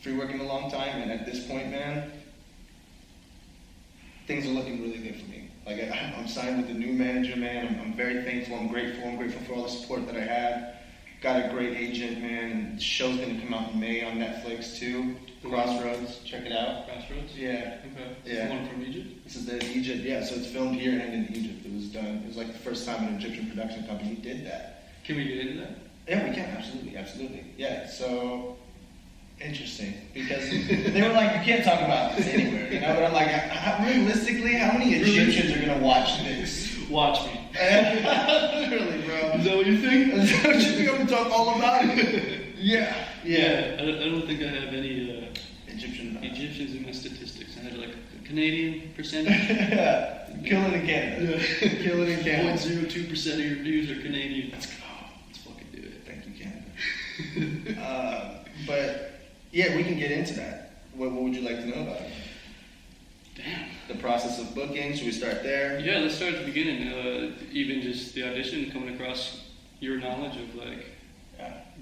free work in a long time, and at this point, man, things are looking really good for me. Like, I'm signed with a new manager, man. I'm very thankful. I'm grateful for all the support that I have. Got a great agent, man. And the show's gonna come out in May on Netflix too. Crossroads, check it out. Crossroads? Yeah. Okay. Yeah. The one from Egypt? This is Egypt, yeah. So it's filmed here and in Egypt. It was done. It was like the first time an Egyptian production company did that. Can we get into that? Yeah, we can, absolutely. Yeah, so interesting, because they were like, you can't talk about this anywhere, you know, but I'm like, realistically, how many Egyptians are going to watch this? Watch me. Literally, bro. Is that what you think? Is that what you think? I'm going to talk all about it? Yeah. I don't think I have any Egyptians in my statistics. I had like a Canadian percentage. Yeah, killing in Canada. Yeah. Killing in Canada. 0.02% of your views are Canadian. Let's go. Thank you, Canada. But yeah, we can get into that. What would you like to know about it? Damn. The process of booking. Should we start there? Yeah, let's start at the beginning. Even just the audition, coming across your knowledge of like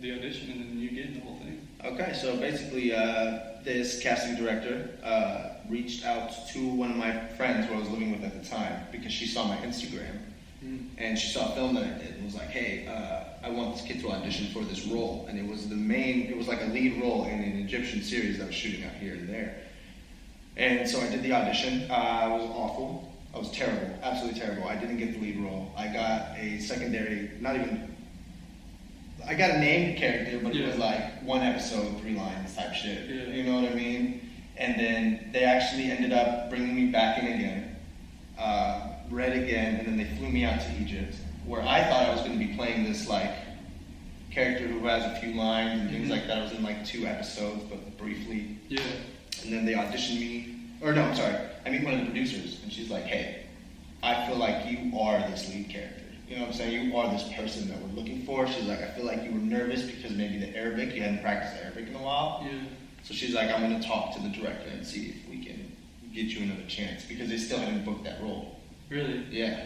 the audition, and then you getting the whole thing. Okay, so basically, this casting director reached out to one of my friends who I was living with at the time because she saw my Instagram and she saw a film that I did and was like, hey, I want this kid to audition for this role. And it was like a lead role in an Egyptian series that was shooting out here and there. And so I did the audition. I was awful. I was terrible, absolutely terrible. I didn't get the lead role. I got a secondary, I got a named character, but it was like 1 episode, 3 lines type shit. Yeah. You know what I mean? And then they actually ended up bringing me back in again, read again, and then they flew me out to Egypt, where I thought I was going to be playing this like character who has a few lines and things like that. I was in like 2 episodes, but briefly. Yeah. And then they auditioned me, I meet one of the producers, and she's like, hey, I feel like you are this lead character. You know what I'm saying? You are this person that we're looking for. She's like, I feel like you were nervous because maybe the Arabic, you hadn't practiced Arabic in a while. Yeah. So she's like, I'm going to talk to the director and see if we can get you another chance, because they still hadn't booked that role. Really? Yeah.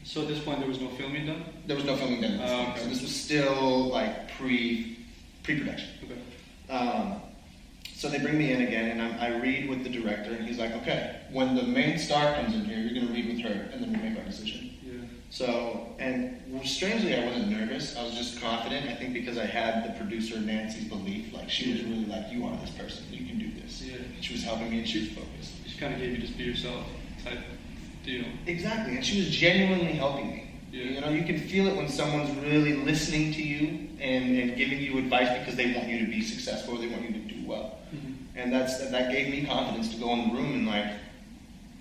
So at this point, there was no filming done? There was no filming done. Okay. So this was still like pre-production. Okay. So they bring me in again, and I read with the director, and he's like, okay, when the main star comes in here, you're going to read with her, and then we'll make our decision. Yeah. So, and strangely, I wasn't nervous. I was just confident, I think because I had the producer Nancy's belief. Like, she was really like, you are this person, you can do this. Yeah. She was helping me, and she was focused. She kind of gave you just be yourself type deal. Exactly, and she was genuinely helping me. Yeah. You know, you can feel it when someone's really listening to you and giving you advice because they want you to be successful, or they want you to do well. Mm-hmm. And that gave me confidence to go in the room and like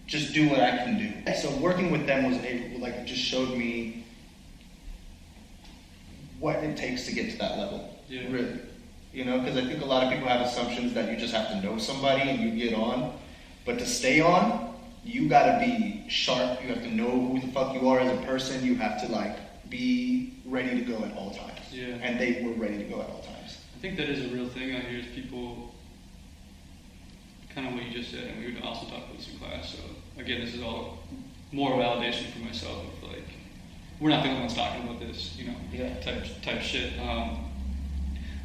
just do what I can do. So working with them just showed me what it takes to get to that level. Yeah. Really. You know, because I think a lot of people have assumptions that you just have to know somebody and you get on. But to stay on, you gotta be sharp. You have to know who the fuck you are as a person. You have to like be ready to go at all times. Yeah. And they were ready to go at all times. I think that is a real thing out here is people, kind of what you just said, and we would also talk about this in class. So again, this is all more validation for myself of like, we're not the only ones talking about this, you know, type shit.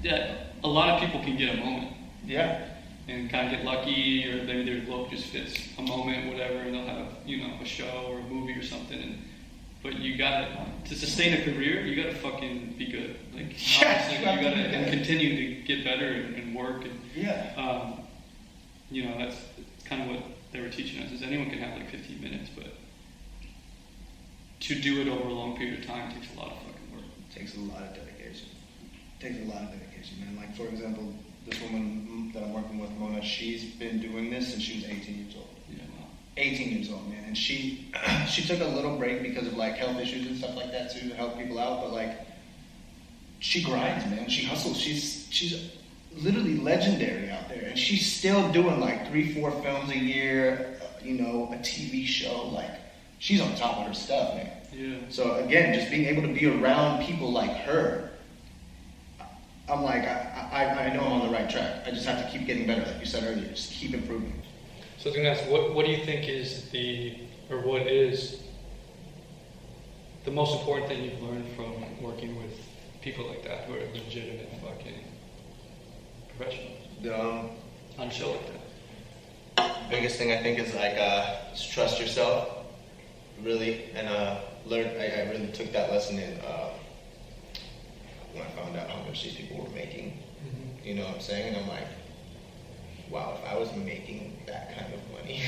Yeah, a lot of people can get a moment. Yeah. And kind of get lucky, or maybe their look just fits a moment, whatever, and they'll have, you know, a show or a movie or something. But you gotta, to sustain a career, you gotta fucking be good. Like, honestly, you gotta and continue to get better and work. And, you know, that's kind of what they were teaching us, is anyone can have like 15 minutes, but to do it over a long period of time takes a lot of fucking work. It takes a lot of dedication. It takes a lot of dedication, man. Like, for example, this woman that I'm working with, Mona, she's been doing this since she was 18 years old. Yeah, wow. 18 years old, man. And she took a little break because of like health issues and stuff like that too, to help people out. But like, she grinds, man. She hustles. She's literally legendary out there, and she's still doing like 3-4 films a year. You know, a TV show. Like, she's on top of her stuff, man. Yeah. So again, just being able to be around people like her, I'm like, I know I'm on the right track. I just have to keep getting better, like you said earlier. Just keep improving. So I was going to ask, what do you think is what is the most important thing you've learned from working with people like that, who are legitimate fucking professionals? On a show like that? Biggest thing I think is like, just trust yourself, really, and learn. I really took that lesson in when I found out how much these people were making. Mm-hmm. You know what I'm saying? And I'm like, wow, if I was making that kind of money,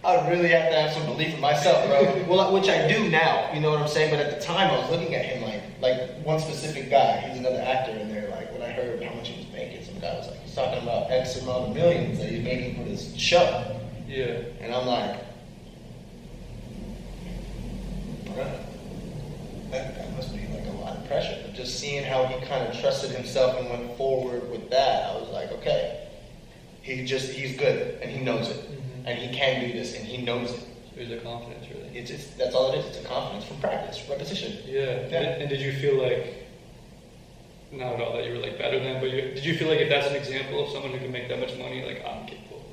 I would really have to have some belief in myself, bro. Well, which I do now, you know what I'm saying? But at the time, I was looking at him like one specific guy. He's another actor in there. Like, when I heard how much he was making, some guy was like, he's talking about X amount of millions that he's making for this show. Yeah. And I'm like, that must be like a lot of pressure. But just seeing how he kind of trusted himself and went forward with that, I was like, okay, he's good and he knows it. Mm-hmm. And he can do this and he knows it. So it's a confidence, really. That's all it is. It's a confidence from practice, repetition. Yeah. And did you feel like, not at all that you were like better than, but did you feel like if that's an example of someone who can make that much money, like, I'm capable?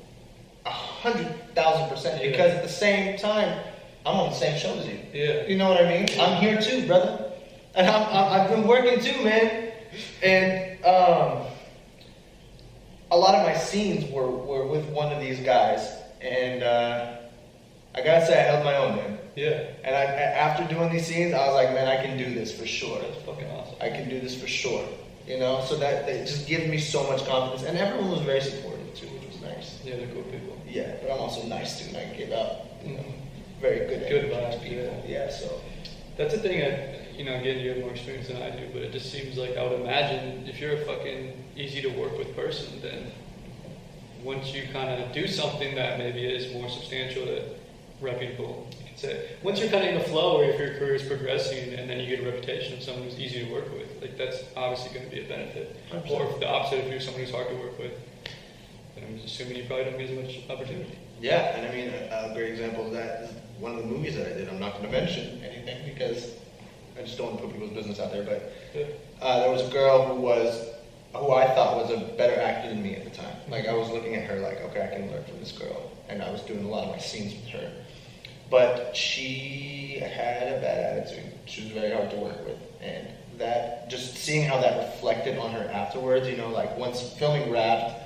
100,000%. Because at the same time, I'm on the same show as you. Yeah. You know what I mean? I'm here too, brother. And I've been working too, man. And a lot of my scenes were with one of these guys, and I gotta say I held my own, man. Yeah. And after doing these scenes, I was like, man, I can do this for sure. That's fucking awesome. I can do this for sure. You know, so that it just gives me so much confidence, and everyone was very supportive too, which was nice. Yeah, they're cool people. Yeah, but I'm also nice too, and I give out, you know, very good vibes, people. Yeah, so that's the thing. Again, you have more experience than I do, but it just seems like I would imagine if you're a fucking easy to work with person, then once you kind of do something that maybe is more substantial, that reputable, you can say. Once you're kind of in the flow, or if your career is progressing, and then you get a reputation of someone who's easy to work with, like that's obviously going to be a benefit. Or if the opposite, if you're someone who's hard to work with, then I'm assuming you probably don't get as much opportunity. yeah, and I mean a great example of that is one of the movies that I did. I'm not going to mention anything because I just don't want to put people's business out there. But there was a girl who I thought was a better actor than me at the time. Like I was looking at her like, okay, I can learn from this girl, and I was doing a lot of my scenes with her. But she had a bad attitude. She was very hard to work with, and that just seeing how that reflected on her afterwards. You know, like once filming wrapped,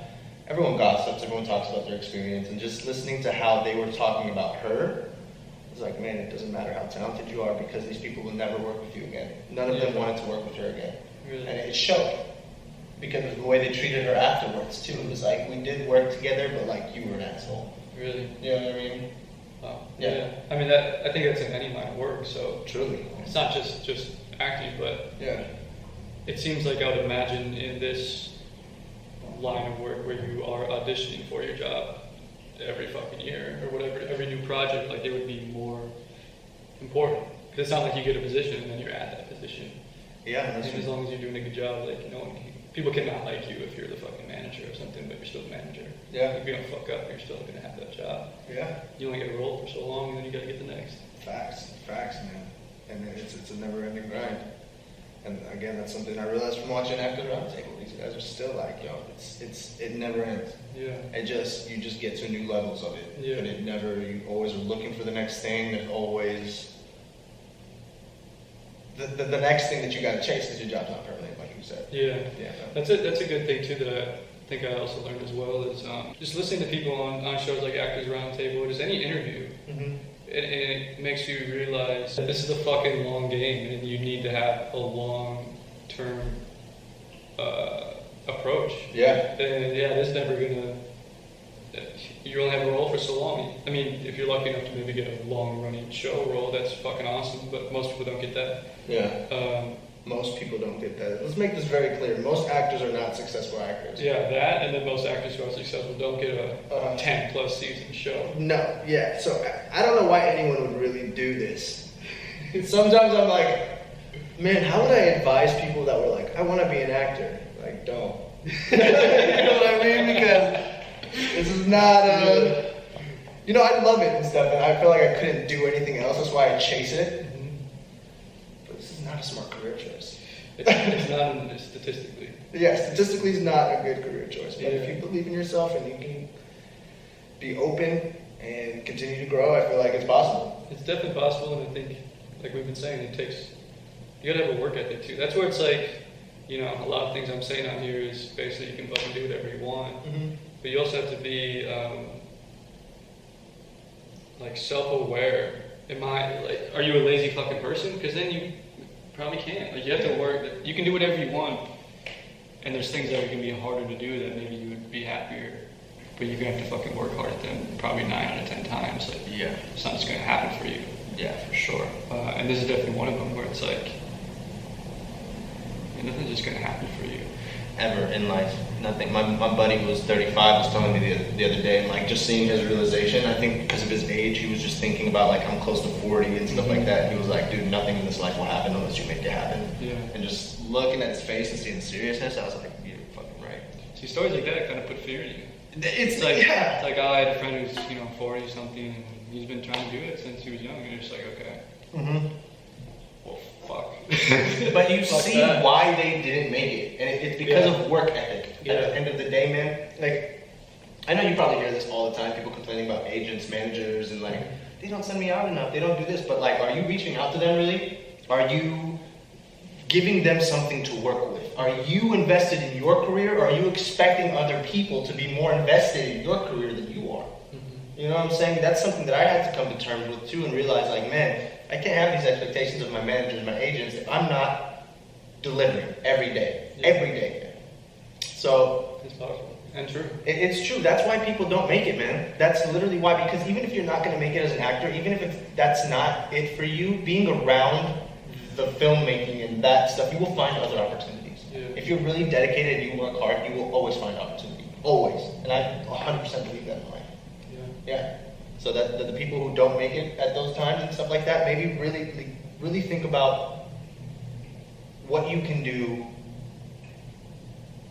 everyone gossips, everyone talks about their experience, and just listening to how they were talking about her. It's like, man, it doesn't matter how talented you are because these people will never work with you again. None of them wanted to work with her again. Really? And it showed because of the way they treated her afterwards, too. It was like, we did work together, but like, you were an asshole. Really? You know what I mean? Wow. Yeah. I mean, I think that's in any line of work, so Truly. it's not just acting, but Yeah. it seems like I would imagine in this line of work where you are auditioning for your job every fucking year or whatever, every new project, like it would be more important. Because it's not like you get a position and then you're at that position. Yeah, And that's as long as you're doing a good job, like, people cannot like you if you're the fucking manager or something, but you're still the manager. Yeah. If you don't fuck up, you're still gonna have that job. Yeah. You only get a role for so long, and then you gotta get the next. Facts, man. And it's a never-ending grind. And again, that's something I realized from watching Actors Roundtable. These guys are still like, yo, it never ends. Yeah. You just get to new levels of it. Yeah. But you always are looking for the next thing. There's always the next thing that you got to chase because your job's not permanent, like you said. Yeah. Yeah. That's a good thing too that I think I also learned as well is just listening to people on shows like Actors Roundtable or just any interview. Mm-hmm. It makes you realize that this is a fucking long game and you need to have a long-term approach. Yeah. And it's never gonna. You only have a role for so long. I mean, if you're lucky enough to maybe get a long-running show role, that's fucking awesome. But most people don't get that. Yeah. Most people don't get that. Let's make this very clear. Most actors are not successful actors. Yeah, that, and then most actors who are successful don't get a 10+ season show. No, yeah. So I don't know why anyone would really do this. Sometimes I'm like, man, how would I advise people that were like, I want to be an actor? Like, don't. You know what I mean? Because this is not I love it and stuff, and I feel like I couldn't do anything else. That's why I chase it. But this is not a smart career choice. It's not statistically. Yeah, statistically, it's not a good career choice. But if you believe in yourself and you can be open and continue to grow, I feel like it's possible. It's definitely possible, and I think, like we've been saying, you gotta have a work ethic too. That's where it's like, a lot of things I'm saying on here is basically you can fucking do whatever you want, but you also have to be like self-aware. Are you a lazy fucking person? Because then you probably can't. Like you have to work. You can do whatever you want, and there's things that are gonna be harder to do that maybe you would be happier, but you're gonna have to fucking work hard at them probably 9 out of 10 times. Like it's not just gonna happen for you. Yeah, for sure. And this is definitely one of them where it's like nothing's just gonna happen for you. Ever in life, nothing. My buddy was 35, was telling me the other day, and like just seeing his realization, I think because of his age, he was just thinking about like, I'm close to 40 and stuff like that. He was like, dude, nothing in this life will happen unless you make it happen. Yeah. And just looking at his face and seeing the seriousness, I was like, you're fucking right. See, stories like that kind of put fear in you. It's like, yeah. It's like, I had a friend who's 40 something, and he's been trying to do it since he was young, and you're just like, okay. Well, fuck. But you Fuck see that. why they didn't make it, and it's because of work ethic. At the end of the day, man, like, I know you probably hear this all the time, people complaining about agents, managers, and like, they don't send me out enough, they don't do this, but like, are you reaching out to them really? Are you giving them something to work with. Are you invested in your career, or are you expecting other people to be more invested in your career than you are? You know what I'm saying? That's something that I had to come to terms with too, and realize like, man, I can't have these expectations of my managers, my agents, if I'm not delivering every day. Every day. So It's powerful and true. it's true. That's why people don't make it, man. That's literally why, because even if you're not going to make it as an actor, even if that's not it for you, being around the filmmaking and that stuff, you will find other opportunities. Yeah. If you're really dedicated and you work hard, you will always find opportunity. Always. And I 100% believe that in life. Yeah. So that the people who don't make it at those times and stuff like that, maybe really think about what you can do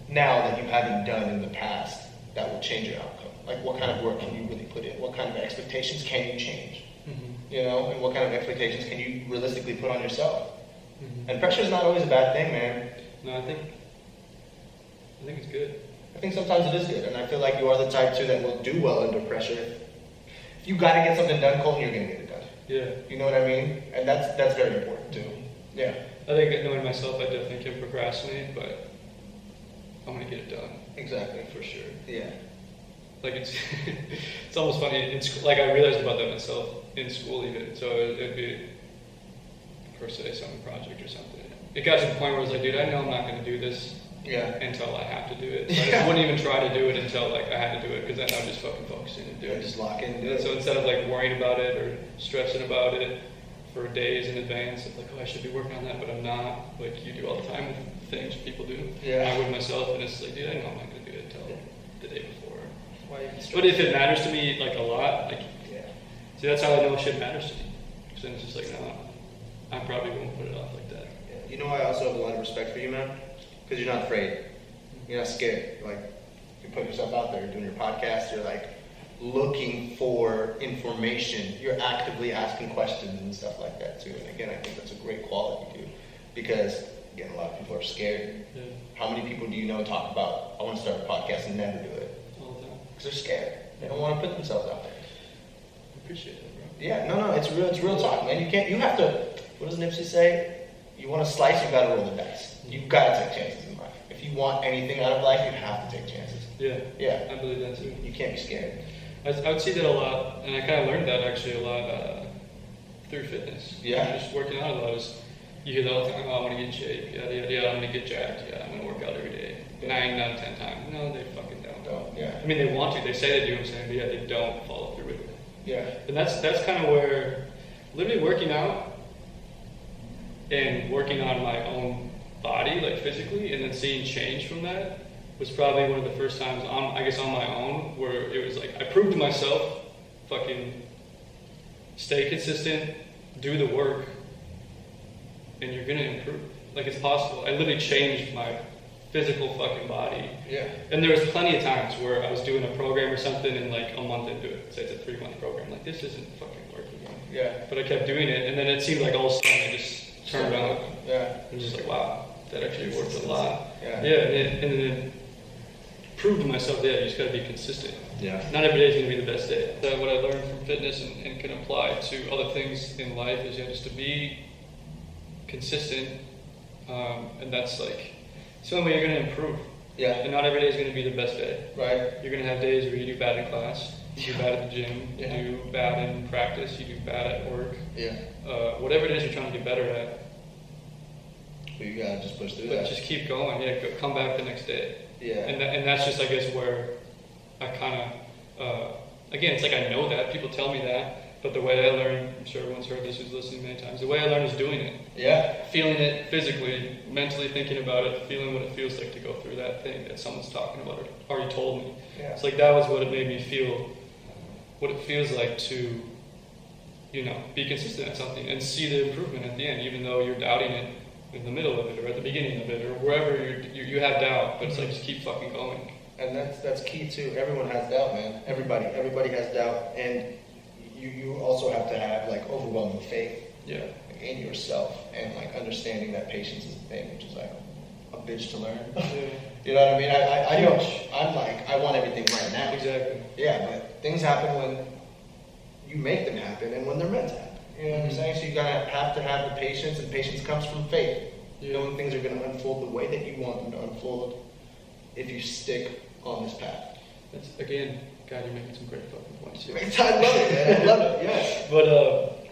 now that you haven't done in the past that will change your outcome. Like, what kind of work can you really put in? What kind of expectations can you change? You know, and what kind of expectations can you realistically put on yourself? And pressure is not always a bad thing, man. No, I think it's good. I think sometimes it is good, and I feel like you are the type too that will do well under pressure. If you gotta get something done, Colton, you're gonna get it done. Yeah. You know what I mean? And that's very important too. Yeah. I think knowing myself, I definitely can procrastinate, but I'm gonna get it done. Exactly, for sure. Yeah. Like it's almost funny. It's like I realized about that myself in school even. So it'd be per se some project or something. It got to the point where I was like, dude, I know I'm not gonna do this. Yeah. Until I have to do it. So I just wouldn't even try to do it until like I had to do it, because then I would just fucking focus in and do it. Just lock in and do it. So instead of like worrying about it or stressing about it for days in advance, of like, oh, I should be working on that, but I'm not. Like you do all the time with things people do. Yeah. I would myself, and it's like, dude, I know I'm not gonna do it until the day before. Why you But if it matters to me like a lot, like see, that's how I know shit matters to me. Because then it's just like, no, I probably won't put it off like that. Yeah. You know, I also have a lot of respect for you, man. Because you're not afraid. You're not scared. Like, you put yourself out there, you're doing your podcast, you're like looking for information. You're actively asking questions and stuff like that too. And again, I think that's a great quality too. Because, again, a lot of people are scared. Yeah. How many people do you know talk about, I want to start a podcast and never do it? All the time. Because they're scared. They don't want to put themselves out there. I appreciate it, bro. Yeah, no, it's real talk, man. You have to, what does Nipsey say? You want to slice, you got to roll the dice. You've got to take chances in life. If you want anything out of life, you have to take chances. Yeah. Yeah. I believe that too. You can't be scared. I would see that a lot, and I kind of learned that actually a lot through fitness. Yeah. Just working out a lot. You hear that all the time, oh, I want to get in shape, yeah, I'm going to get jacked, yeah, I'm going to work out every day. 9 out of 10 times. No, they fucking don't. Yeah. I mean, they want to, they say they do, I'm saying, but yeah, they don't follow through with it. Yeah. And that's kind of where, literally working out and working on my own body, like physically, and then seeing change from that was probably one of the first times on my own where it was like I proved to myself, fucking stay consistent, do the work, and you're gonna improve. Like, it's possible. I literally changed my physical fucking body. Yeah. And there was plenty of times where I was doing a program or something and like a month into it, say it's a 3-month program, like this isn't fucking working. Yeah. But I kept doing it, and then it seemed like all of a sudden I just turned around. Yeah. It was just like, wow, that actually worked a lot. Yeah. Yeah, and then it proved to myself, yeah, you just gotta be consistent. Yeah. Not every day is gonna be the best day. What I learned from fitness and can apply to other things in life is, just to be consistent, and that's like, it's the only way you're gonna improve. Yeah. And not every day is gonna be the best day. Right. You're gonna have days where you do bad in class, you do bad at the gym, you do bad in practice, you do bad at work. Yeah. Whatever it is you're trying to get better at, Well, you gotta just push through but that. just keep going. Yeah, come back the next day. Yeah. And that's just, I guess, where I kind of, again, it's like I know that, people tell me that, but the way I learn, I'm sure everyone's heard this who's listening many times, the way I learn is doing it. Yeah. Feeling it physically, mentally thinking about it, feeling what it feels like to go through that thing that someone's talking about or already told me. Yeah. It's like that was what it made me feel, what it feels like to, be consistent at something and see the improvement at the end, even though you're doubting it in the middle of it or at the beginning of it or wherever you have doubt, but it's like just keep fucking going. And that's key too. Everyone has doubt, man. Everybody has doubt, and you also have to have like overwhelming faith. Yeah. In yourself, and like understanding that patience is a thing, which is like a bitch to learn. You know what I mean? I know. I'm like, I want everything right now. Exactly. Yeah, but things happen when you make them happen and when they're meant to happen. You know what I'm saying? So you have to have the patience, and patience comes from faith. knowing things are going to unfold the way that you want them to unfold if you stick on this path. That's, again, God, you're making some great fucking points here. I love it, man. I love it, yes. But,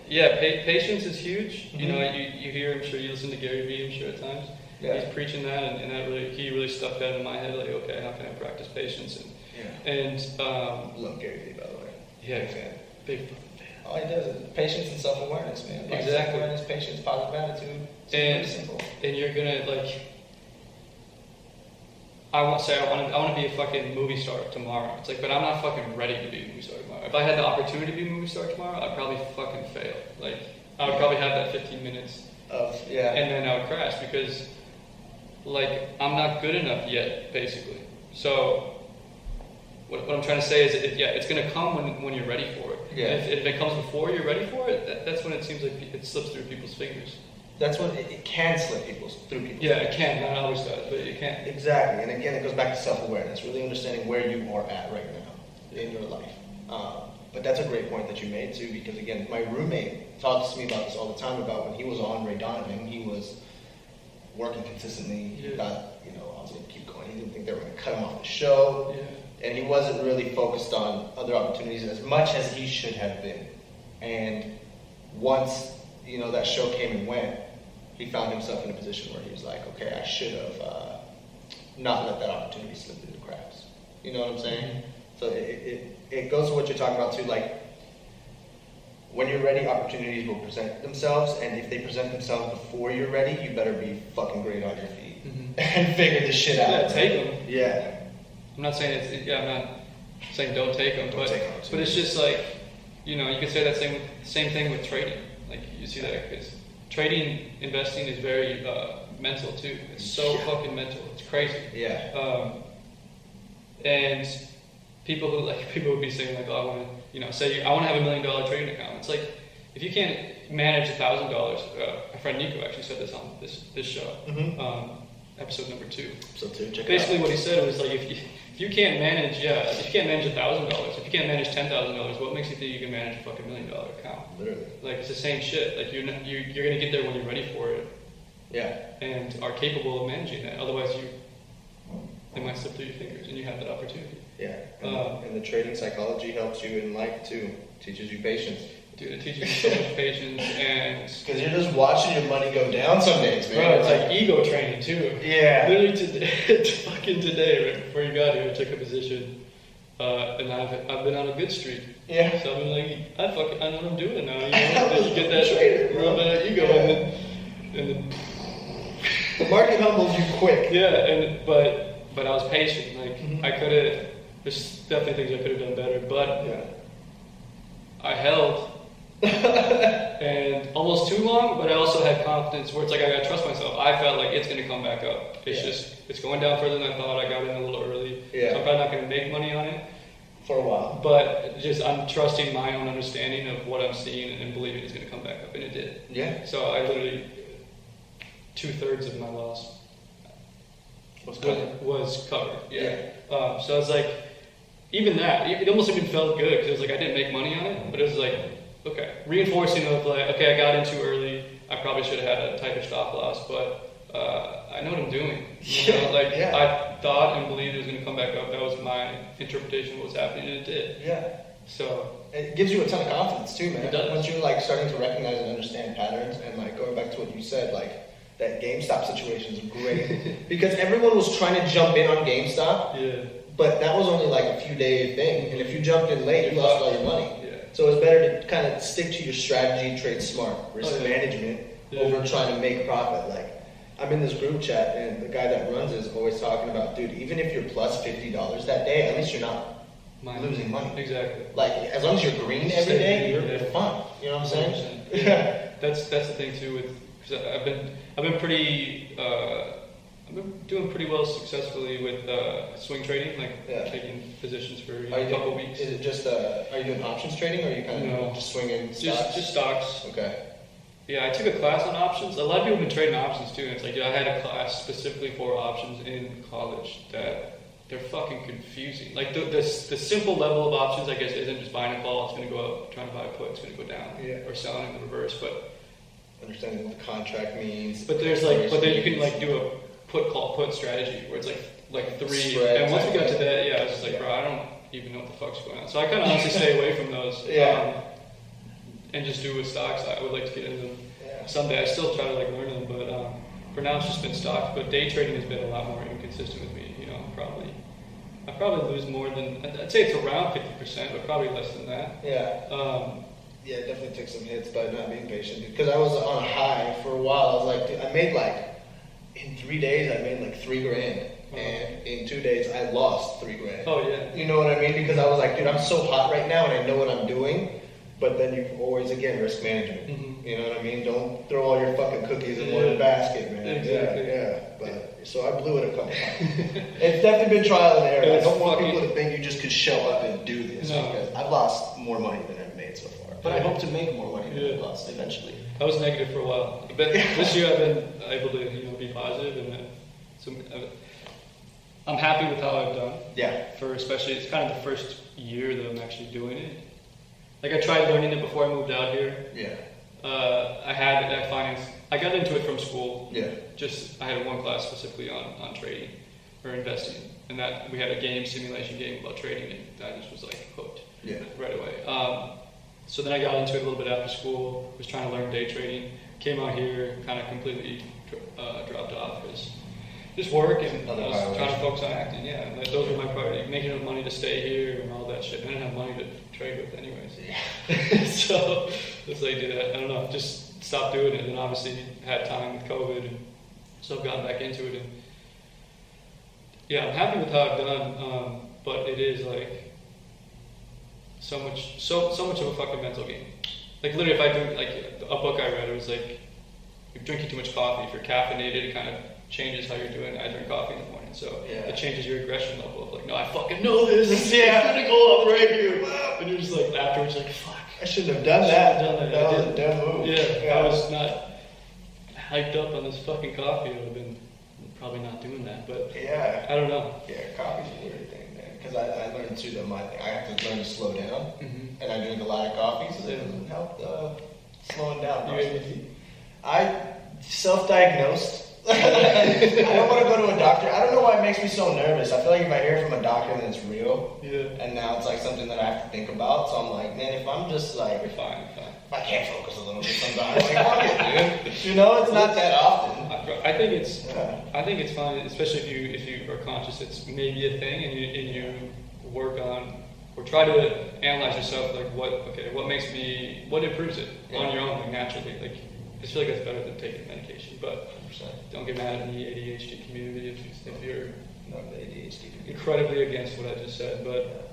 yeah, patience is huge. You know, you hear, I'm sure you listen to Gary Vee, I'm sure at times. Yeah. He's preaching that, and that he really stuck that in my head, like, okay, how can I practice patience? Love Gary Vee, by the way. Yeah, Big fan. big fucking fan. All he does is patience and self-awareness, man. Exactly. Self-awareness, patience, positive attitude. It's very simple. And you're gonna, like, I want to be a fucking movie star tomorrow. It's like, but I'm not fucking ready to be a movie star tomorrow. If I had the opportunity to be a movie star tomorrow, I'd probably fucking fail. Like, I would probably have that 15 minutes. And then I would crash because, like, I'm not good enough yet, basically. So, what I'm trying to say is, it's going to come when you're ready for it. Yeah. And if it comes before you're ready for it, that's when it seems like it slips through people's fingers. That's when it can slip through people's Yeah, it can. Not always does, but it can. Exactly. And again, it goes back to self-awareness, really understanding where you are at right now in your life. But that's a great point that you made, too, because, again, my roommate talks to me about this all the time, about when he was on Ray Donovan, he was working consistently. He thought, I was going to keep going. He didn't think they were going to cut him off the show. Yeah. And he wasn't really focused on other opportunities as much as he should have been. And once, that show came and went, he found himself in a position where he was like, okay, I should have not let that opportunity slip through the cracks. You know what I'm saying? Mm-hmm. So it goes to what you're talking about too, like, when you're ready, opportunities will present themselves, and if they present themselves before you're ready, you better be fucking great on your feet and figure this shit out. Yeah, take them. Yeah. I'm not saying I'm not saying don't take them, but it's just like, you can say that same thing with trading. Like, you see that, because trading, investing is very mental too. It's so fucking mental. It's crazy. Yeah. And people would be saying, like, oh, I want to, say I want to have $1 million trading account. It's like, if you can't manage $1,000, my friend Nico actually said this on this show, episode number 2. Episode 2. Check Basically, it out. what he said was, like, if you can't manage, if you can't manage $1,000, if you can't manage $10,000, what makes you think you can manage a fucking $1 million account? Literally. Like, it's the same shit. Like, you're gonna get there when you're ready for it. Yeah. And are capable of managing that. Otherwise, they might slip through your fingers, and you have that opportunity. Yeah. And the trading psychology helps you in life too. Teaches you patience. Dude, it teaches you so much patience, and because you're just watching your money go down some days, man. Bro, it's like ego training too. Yeah. Literally today, right before you got here, I took a position, and I've been on a good streak. Yeah. So I've been like, I know what I'm doing now. You get that little bit of ego, and then the market humbles you quick. Yeah, but I was patient. Like, I could have. There's definitely things I could have done better, but I held. And almost too long, but I also had confidence where it's like I gotta trust myself. I felt like it's gonna come back up. It's going down further than I thought. I got in a little early. So I'm probably not gonna make money on it for a while. But I'm trusting my own understanding of what I'm seeing and believing it's gonna come back up, and it did. Yeah. So I literally 2/3 of my loss was covered. Yeah. So it's like, even that, it almost even felt good, because it was like I didn't make money on it, but it was like, okay, reinforcing of like, okay, I got in too early. I probably should have had a tighter stop loss, but I know what I'm doing. I thought and believed it was going to come back up. That was my interpretation of what was happening, and it did. Yeah. So it gives you a ton of confidence too, man. It does. Once you're like starting to recognize and understand patterns, and like going back to what you said, like that GameStop situation is great because everyone was trying to jump in on GameStop. Yeah. But that was only like a few day thing, and if you jumped in late, you lost all your money. Yeah. So it's better to kind of stick to your strategy, trade smart, risk management, over trying to make profit. Like, I'm in this group chat, and the guy that runs it is always talking about, dude, even if you're plus $50 that day, at least you're not losing money. Exactly. Like, as long as you're green every day, you're fine. You know what I'm saying? Yeah. That's the thing too. Because I've been pretty. I've been doing pretty well successfully with swing trading, like taking positions for a couple of weeks. Is it just, are you doing options trading, or are you kind of just swinging stocks? Just stocks. Okay. Yeah, I took a class on options. A lot of people have been trading options too. And it's like, I had a class specifically for options in college that they're fucking confusing. Like the simple level of options, I guess, isn't just buying a call, it's going to go up, trying to buy a put, it's going to go down, or selling in the reverse. But understanding what the contract means. But there's like, but then you can like do a put strategy where it's like 3. Spread and once we got to type that, yeah, I was just like, bro, I don't even know what the fuck's going on. So I kind of honestly stay away from those. Yeah. And just do with stocks. I would like to get into them Yeah. someday. I still try to like learn them, but for now it's just been stocks. But day trading has been a lot more inconsistent with me. You know, I probably lose more than, I'd say it's around 50%, but probably less than that. Yeah. Yeah, it definitely took some hits by not being patient. Because I was on a high for a while. I was like, dude, I made like, in 3 days, I made like $3,000. And in 2 days, I lost $3,000. Oh, yeah. You know what I mean? Because I was like, dude, I'm so hot right now and I know what I'm doing. But then you always, again, risk management. Mm-hmm. You know what I mean? Don't throw all your fucking cookies in one basket, man. Exactly. Yeah. But so I blew it a couple times. It's definitely been trial and error. I don't want people to think you just could show up and do this. No. Because I've lost more money than I've made so far. But I hope to make more money than I've lost eventually. I was negative for a while. But this year I've been able to, be positive, and I'm happy with how I've done. Yeah. For especially, it's kind of the first year that I'm actually doing it. Like I tried learning it before I moved out here. Yeah. I got into it from school. Yeah. I had one class specifically on trading or investing, and that we had a simulation game about trading, and I just was like hooked. Yeah. Right away. So then I got into it a little bit after school. Was trying to learn day trading. Came out here, kind of completely dropped off because just work, and I was trying to focus on acting. Yeah, and those were my priorities. Making enough money to stay here and all that shit. I didn't have money to trade with anyways. Yeah. So it's like, I don't know, just stopped doing it. And then obviously had time with COVID, and so I've gotten back into it. And yeah, I'm happy with how I've done, but it is like so much of a fucking mental game. Like literally, if I do like a book I read, it was like you're drinking too much coffee. If you're caffeinated, it kind of changes how you're doing. I drink coffee in the morning, so it changes your aggression level of like, no, I fucking know this. It's gonna go up right here, and you're just like afterwards, like, fuck, I shouldn't have done that. That was a dumb move. Yeah, if I was not hyped up on this fucking coffee, I would have been probably not doing that. But yeah, I don't know. Yeah, coffee's a weird thing, man. Because I learned too that I have to learn to slow down, and I drink a lot of coffee, so that doesn't help slowing down. I self-diagnosed. I don't want to go to a doctor. I don't know why it makes me so nervous. I feel like if I hear from a doctor, then it's real. Yeah. And now it's like something that I have to think about. So I'm like, man, if I'm just like, you're fine. If I can't focus a little bit sometimes, like, fuck it, dude. You know, it's not that often. I think it's fine, especially if you are conscious. It's maybe a thing, and you work on or try to analyze yourself. Like what improves it on your own, like naturally. Like I feel like that's better than taking medication, but 100%. Don't get mad at the ADHD community if you're incredibly against what I just said. But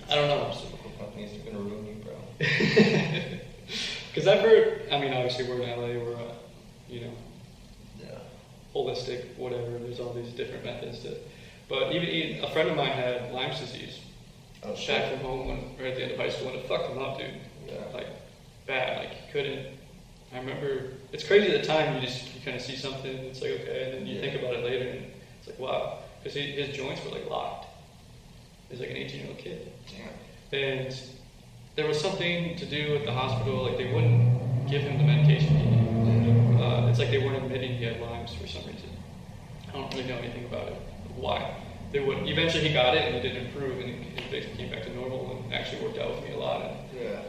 I don't know. Pharmaceutical companies are gonna ruin you, bro. Because I've heard. I mean, obviously we're in LA. We're holistic, whatever. There's all these different methods but even a friend of mine had Lyme's disease. Oh, back from home right at the end of high school, and it fucked him up, dude. Yeah. Like bad. Like he couldn't. I remember it's crazy at the time. You kind of see something, and it's like okay, and then you think about it later, and it's like wow, because his joints were like locked. He was like an 18-year-old kid. Damn. And there was something to do at the hospital. Like they wouldn't give him the medication he needed. It's like they weren't admitting he had Lyme's for some reason. I don't really know anything about it. Why? They would. Eventually he got it, and he did improve, and he basically came back to normal, and actually worked out with me a lot, and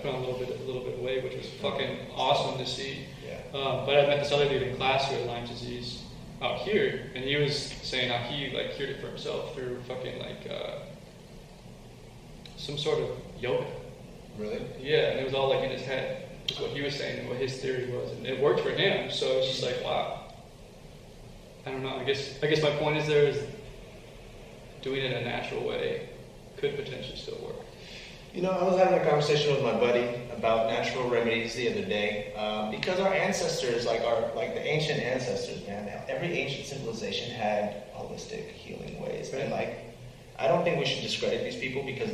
put on a little bit of weight, which was fucking awesome to see. Yeah. But I met this other dude in class who had Lyme's disease out here, and he was saying how he like cured it for himself through fucking like some sort of yoga. Really? Yeah, and it was all like in his head. Is what he was saying and what his theory was, and it worked for him. So it's just like wow. I don't know. I guess my point is doing it in a natural way could potentially still work. You know, I was having a conversation with my buddy about natural remedies the other day because our ancestors, like the ancient ancestors, man, every ancient civilization had holistic healing ways, and like I don't think we should discredit these people because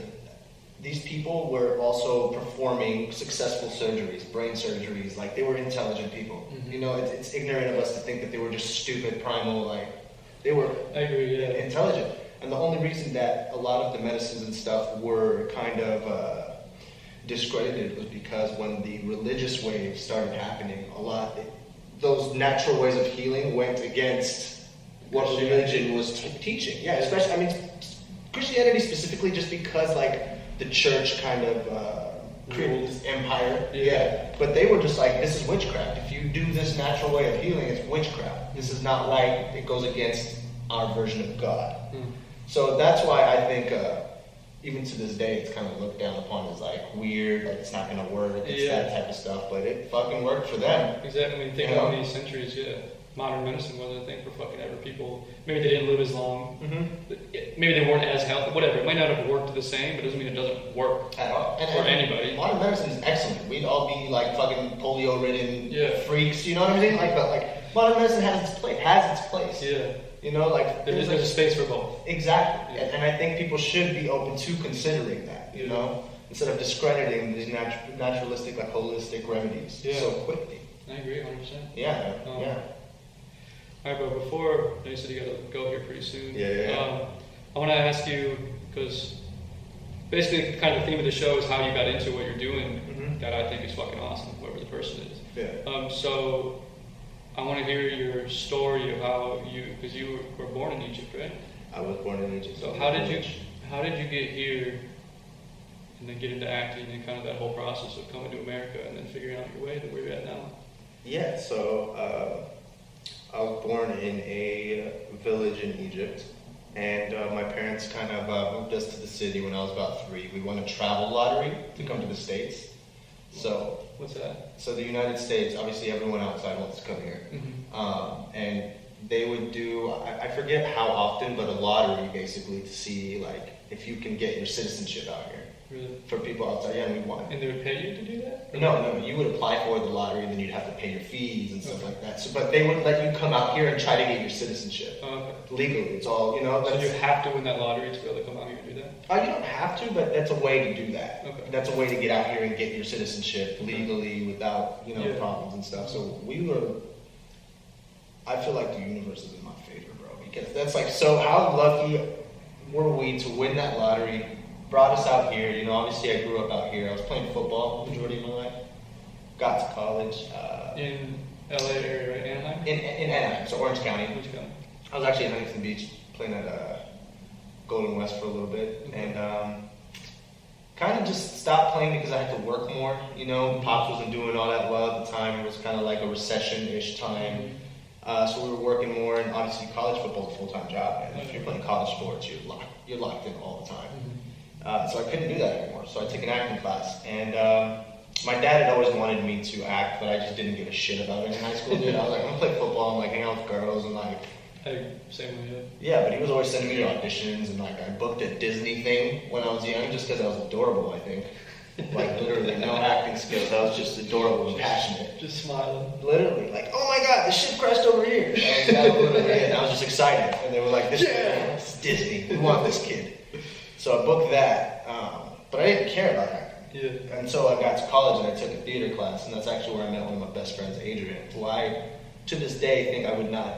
these people were also performing successful surgeries, brain surgeries, like they were intelligent people. Mm-hmm. You know, it's ignorant of us to think that they were just stupid, primal, like they were intelligent. And the only reason that a lot of the medicines and stuff were kind of discredited was because when the religious wave started happening, those natural ways of healing went against what religion was teaching. Yeah, especially, I mean, Christianity specifically, just because like the church kind of created this empire. Yeah. But they were just like, this is witchcraft. If you do this natural way of healing, it's witchcraft. This is not right. It goes against our version of God. So that's why I think, even to this day, it's kind of looked down upon as like weird, like it's not going to work, it's that type of stuff. But it fucking worked for them. Exactly. I mean, think how many centuries, modern medicine was, I think, for fucking ever. People, maybe they didn't live as long. Maybe they weren't as healthy. Whatever. It might not have worked the same, but it doesn't mean it doesn't work at all. For anybody. Modern medicine is excellent. We'd all be like fucking polio-ridden freaks. You know what I mean? Like, but like modern medicine has its place. Yeah. You know, like there's a space for both. Exactly. Yeah. And I think people should be open to considering that. You know, instead of discrediting these naturalistic, like holistic remedies so quickly. I agree, 100%. Yeah. All right, bro. Before you said you gotta go here pretty soon. Yeah. I want to ask you, because basically, kind of the theme of the show is how you got into what you're doing. That I think is fucking awesome. Whoever the person is. Yeah. So I want to hear your story of how because you were born in Egypt, right? I was born in Egypt. So how did you get here, and then get into acting and kind of that whole process of coming to America and then figuring out your way to where you're at now? Yeah. So I was born in a village in Egypt, and my parents kind of moved us to the city when I was about 3. We won a travel lottery to come to the States. So what's that? So the United States, obviously everyone outside wants to come here. And they would do, I forget how often, but a lottery basically to see like if you can get your citizenship out here. Really? For people outside, and we won. And they would pay you to do that? No, you would apply for the lottery and then you'd have to pay your fees and stuff like that. So, but they wouldn't let you come out here and try to get your citizenship. Legally, it's all, you know. So you have to win that lottery to be able to come out here and do that? You don't have to, but that's a way to do that. Okay. That's a way to get out here and get your citizenship legally without, problems and stuff. So I feel like the universe is in my favor, bro, because that's like, so how lucky were we to win that lottery, brought us out here. Obviously I grew up out here. I was playing football the majority of my life. Got to college. In LA area, right? Anaheim? In Anaheim, so Orange County. Orange County. I was actually in Huntington Beach playing at Golden West for a little bit. And kind of just stopped playing because I had to work more. Pops wasn't doing all that well at the time. It was kind of like a recession-ish time. So we were working more, and obviously college football is a full-time job, man. If you're playing college sports, you're locked in all the time. So I couldn't do that anymore. So I took an acting class, and my dad had always wanted me to act, but I just didn't give a shit about it in high school, dude. I was like, I'm gonna play football, and like hang out with girls, and like. Same way. Yeah, but he was always sending me to auditions, and like I booked a Disney thing when I was young, just because I was adorable, I think. Like literally, no acting skills. I was just adorable and passionate. Just smiling. Literally, like, oh my god, the ship crashed over here. That was literally it. And I was just excited, and they were like, this is Disney. We want this kid. So I booked that, but I didn't care about acting. Yeah. Until I got to college and I took a theater class, and that's actually where I met one of my best friends, Adrian, who I, to this day, think I would not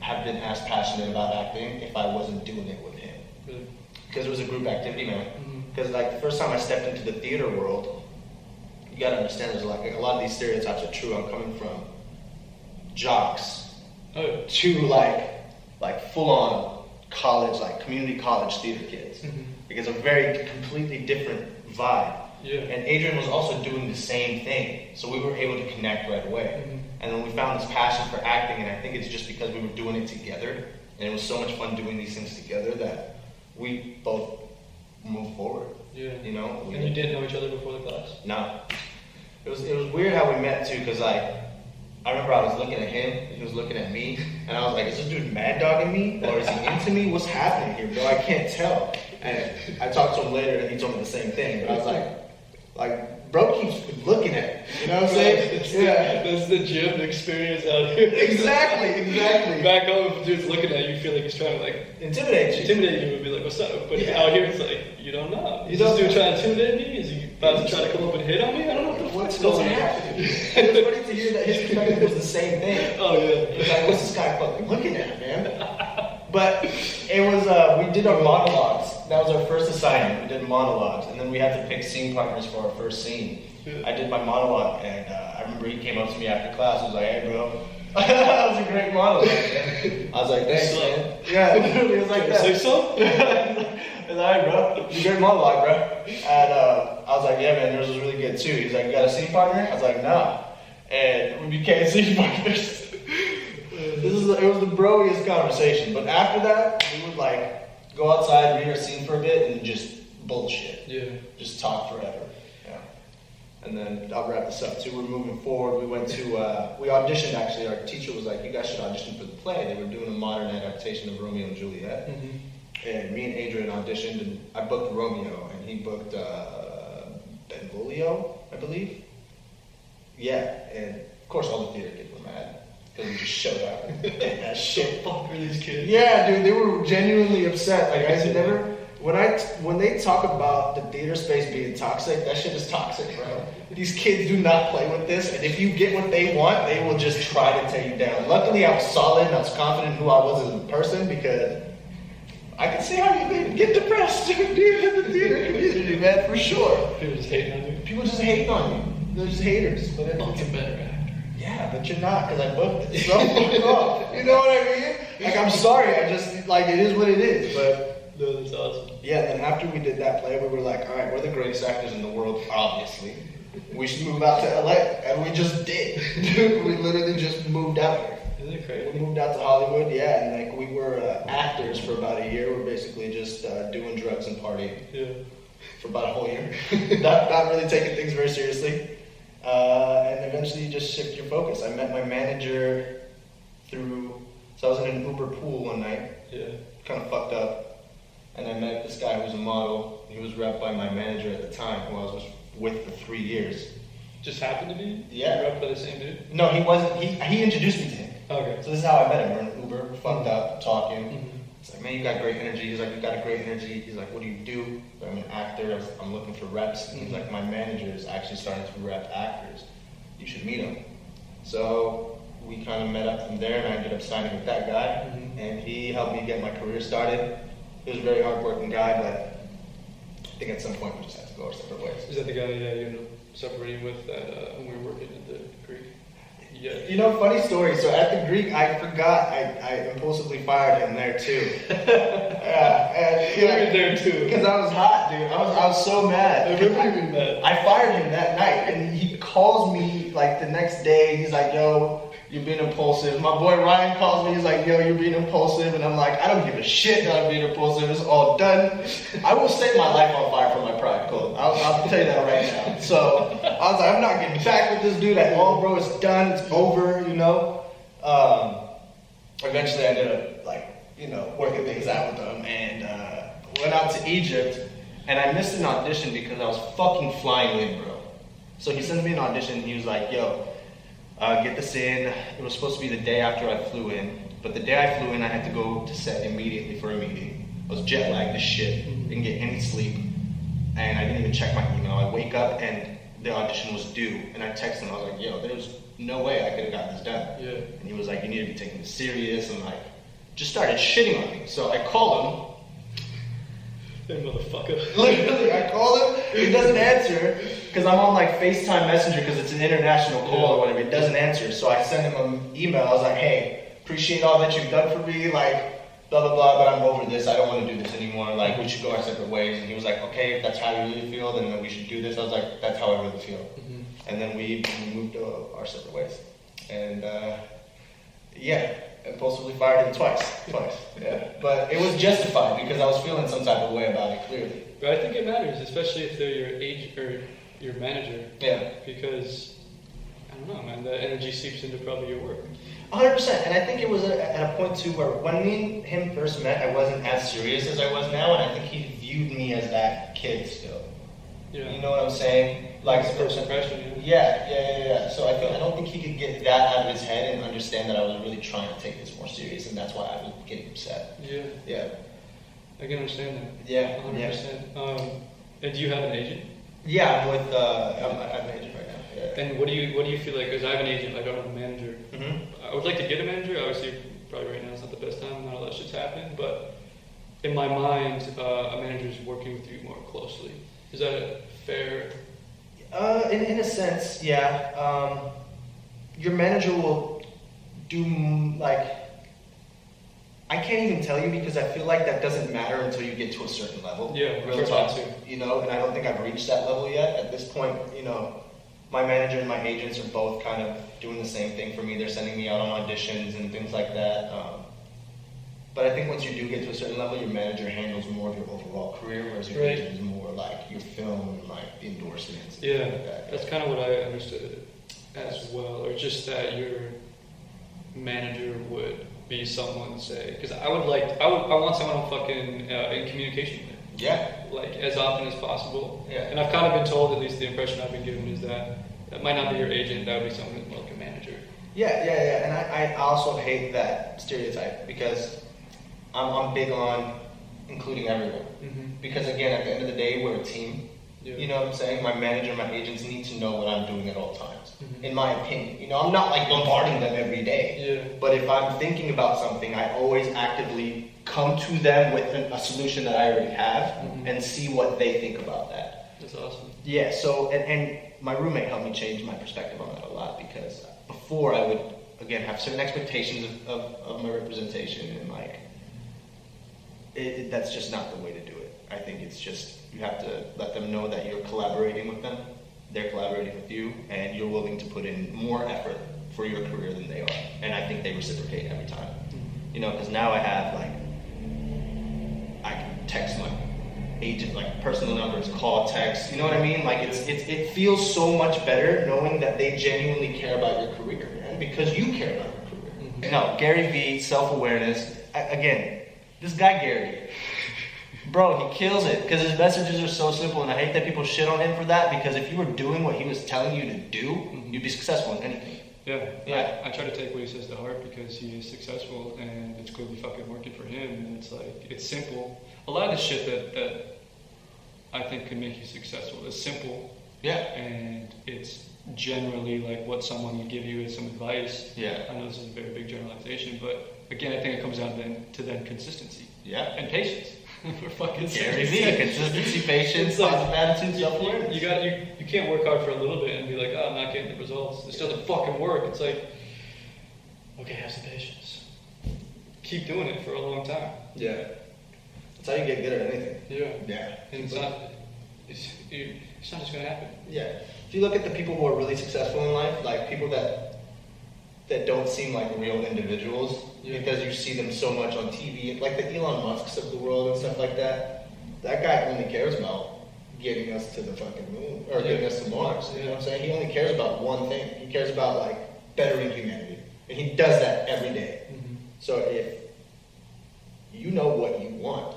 have been as passionate about acting if I wasn't doing it with him. Really? Because it was a group activity, man. Because like the first time I stepped into the theater world, you gotta understand there's like a lot of these stereotypes are true. I'm coming from jocks to like full on college, like community college theater kids. Like it's a very completely different vibe. Yeah. And Adrian was also doing the same thing, so we were able to connect right away. And then we found this passion for acting, and I think it's just because we were doing it together, and it was so much fun doing these things together that we both moved forward. Yeah. And you did know each other before the class? No. It was weird how we met too, because like I remember I was looking at him, and he was looking at me, and I was like, is this dude mad dogging me, or is he into me? What's happening here, bro? I can't tell. And I talked to him later, and he told me the same thing, but I was like, bro keeps looking at me, you know what I'm saying? That's the gym experience out here. Exactly. Back home, if a dude's looking at you, you feel like he's trying to like intimidate you would be like, what's up? But out here, it's like, you don't know. Is this dude trying to intimidate me? Is he about to try to come up and hit on me? I don't know what's going on. It was funny to hear that his perspective was the same thing. Oh, yeah. It was like, what's this guy fucking looking at, man? But it was, we did our monologues. That was our first assignment. We did monologues, and then we had to pick scene partners for our first scene. I did my monologue, and I remember he came up to me after class. I was like, "Hey, bro, that was a great monologue." Man. I was like, "Thanks, man." Yeah, literally, it was like that. Say so? It's alright, bro. It was a great monologue, bro. And I was like, "Yeah, man, yours was really good too." He's like, "You got a scene partner?" I was like, "Nah." And we became scene partners. It was the broiest conversation. But after that, we would like go outside, read our scene for a bit, and just bullshit. Yeah. Just talk forever. Yeah. And then I'll wrap this up too. We're moving forward. We went to we auditioned actually. Our teacher was like, "You guys should audition for the play." They were doing a modern adaptation of Romeo and Juliet. Mm-hmm. And me and Adrian auditioned, and I booked Romeo, and he booked Benvolio, I believe. Yeah, and of course all the theater kids were mad because we just showed up and did that shit. Fuck for these kids. Yeah, dude, they were genuinely upset. Like I never, when they talk about the theater space being toxic, that shit is toxic, bro. These kids do not play with this, and if you get what they want, they will just try to tear you down. Luckily, I was solid and I was confident in who I was as a person because I can see how you could get depressed being in the theater community, man, for sure. People just hating on you. People just hating on you. They're just haters. But Fuck's a better actor. yeah, but you're not, because I booked it. So fuck off. You know what I mean? Like, I'm sorry. I just, like, it is what it is. But No, that's awesome. yeah, then after we did that play, we were like, all right, we're the greatest actors in the world, obviously. We should move out to LA. And we just did. Dude, we literally just moved out here. Isn't it We crazy? moved out to Hollywood, yeah, and like we were actors for about a year. We're basically just doing drugs and partying Yeah. for about a whole year. not really taking things very seriously. And eventually you just shift your focus. I met my manager so I was in an Uber pool one night, Yeah. kind of fucked up, and I met this guy who was a model. He was repped by my manager at the time, who I was with for 3 years. Just happened to be? Yeah. You were up by the same dude? No, he wasn't. He introduced me to him. Okay. So this is how I met him. We're in Uber, fucked up, talking. Mm-hmm. It's like, man, you got great energy. He's like, you got a great energy. He's like, what do you do? I'm an actor. I'm looking for reps. And he's like, my manager is actually starting to rep actors. You should meet him. So we kind of met up from there, and I ended up signing with that guy. Mm-hmm. And he helped me get my career started. He was a very hardworking guy, but I think at some point we just had to go our separate ways. Is that the guy you ended up separating with that when we were working at the Greek? Yeah. You know, funny story. So at the Greek, I forgot. I impulsively fired him there too. Yeah, You were there too. Because I was hot, dude. I was so mad. I remember you mad. I fired him that night, and he calls me like the next day. He's like, "Yo, you're being impulsive." My boy Ryan calls me. He's like, "Yo, you're being impulsive," and I'm like, "I don't give a shit that I'm being impulsive. It's all done. I will set my life on fire for my pride, Cole. I'll tell you that right now." So I was like, "I'm not getting back with this dude at all, bro. It's done. It's over." You know. Eventually, I ended up working things out with him, and went out to Egypt. And I missed an audition because I was fucking flying in, bro. So he sent me an audition, and he was like, "Yo, get this in." It was supposed to be the day after I flew in. But the day I flew in, I had to go to set immediately for a meeting. I was jet lagged as shit, didn't get any sleep, and I didn't even check my email. I wake up, and the audition was due. And I texted him, I was like, "Yo, there's no way I could have gotten this done." Yeah. And he was like, "You need to be taking this serious," and like, just started shitting on me. So I called Hey, motherfucker. him. Literally, I call him. He doesn't answer because I'm on like FaceTime Messenger because it's an international call or whatever. He doesn't answer. So I sent him an email. I was like, "Hey, appreciate all that you've done for me. Like, blah blah blah. But I'm over this. I don't want to do this anymore. Like, we should go our separate ways." And he was like, "Okay, if that's how you really feel, then we should do this." I was like, "That's how I really feel." Mm-hmm. And then we moved our separate ways. And yeah, impulsively fired him twice. Yeah, but it was justified because I was feeling some type of way about it. Clearly. But I think it matters, especially if they're your age or your manager, Yeah. because I don't know, man. The energy seeps into probably your work. 100%. And I think it was at a point too where when me and him first met, I wasn't as serious as I was now, and I think he viewed me as that kid still. Yeah. You know what I'm saying? Like First impression. Yeah. So I don't think he could get that out of his head and understand that I was really trying to take this more serious, and that's why I was getting upset. Yeah. Yeah. I can understand that. Yeah. 100%. And do you have an agent? Yeah, I'm with I'm an agent right now. Yeah. And what do you feel like? Because I have an agent, I don't have a manager. Mm-hmm. I would like to get a manager. Obviously, probably right now is not the best time. Not a lot of shit's happening. But in my mind, a manager is working with you more closely. Is that fair? In a sense, yeah. Your manager will do I can't even tell you because I feel like that doesn't matter until you get to a certain level. Yeah, real talk, and I don't think I've reached that level yet. At this point, my manager and my agents are both kind of doing the same thing for me. They're sending me out on auditions and things like that. But I think once you do get to a certain level, your manager handles more of your overall career, whereas your agent is more like your film and like the endorsements. And Yeah, like that. that's kind of what I understood it as well, or just that your manager would be someone, say, because I want someone fucking in communication with. Yeah. Like as often as possible. Yeah. And I've kind of been told, at least the impression I've been given is that might not be your agent, that would be someone like a manager. Yeah. And I also hate that stereotype because I'm big on including everyone. Mm-hmm. Because again, at the end of the day, we're a team. Yeah. You know what I'm saying? My manager and my agents need to know what I'm doing at all times. Mm-hmm. In my opinion. I'm not like bombarding them every day. Yeah. But if I'm thinking about something, I always actively come to them with a solution that I already have and see what they think about that. That's awesome. Yeah, so, and my roommate helped me change my perspective on that a lot because before I would, again, have certain expectations of my representation and like, that's just not the way to do it. I think it's just, you have to let them know that you're collaborating with them, they're collaborating with you, and you're willing to put in more effort for your career than they are. And I think they reciprocate every time. Because now I have I can text my agent, like personal numbers, call, text, you know what I mean? Like it feels so much better knowing that they genuinely care about your career, man, because you care about your career. Mm-hmm. No, Gary Vee, self-awareness, again, this guy Gary, bro, he kills it because his messages are so simple, and I hate that people shit on him for that because if you were doing what he was telling you to do, you'd be successful in anything. Yeah. I try to take what he says to heart because he is successful and it's clearly fucking working for him, and it's like, it's simple. A lot of the shit that I think can make you successful is simple. Yeah. And it's generally like what someone would give you as some advice. Yeah. I know this is a very big generalization, but again, I think it comes down to then consistency. Yeah. And patience. For fucking Gary Vee, consistency, patience, positive attitude, self-awareness. You can't work hard for a little bit and be like, oh, I'm not getting the results. This doesn't fucking work. It's like, okay, have some patience. Keep doing it for a long time. Yeah. That's how you get good at anything. Yeah. Yeah. And it's not just gonna happen. Yeah. If you look at the people who are really successful in life, like people that don't seem like real individuals, because you see them so much on TV, like the Elon Musks of the world and stuff like that. That guy only cares about getting us to the fucking moon, or getting us to Mars. You know what I'm saying? He only cares about one thing. He cares about like bettering humanity, and he does that every day. Mm-hmm. So if you know what you want,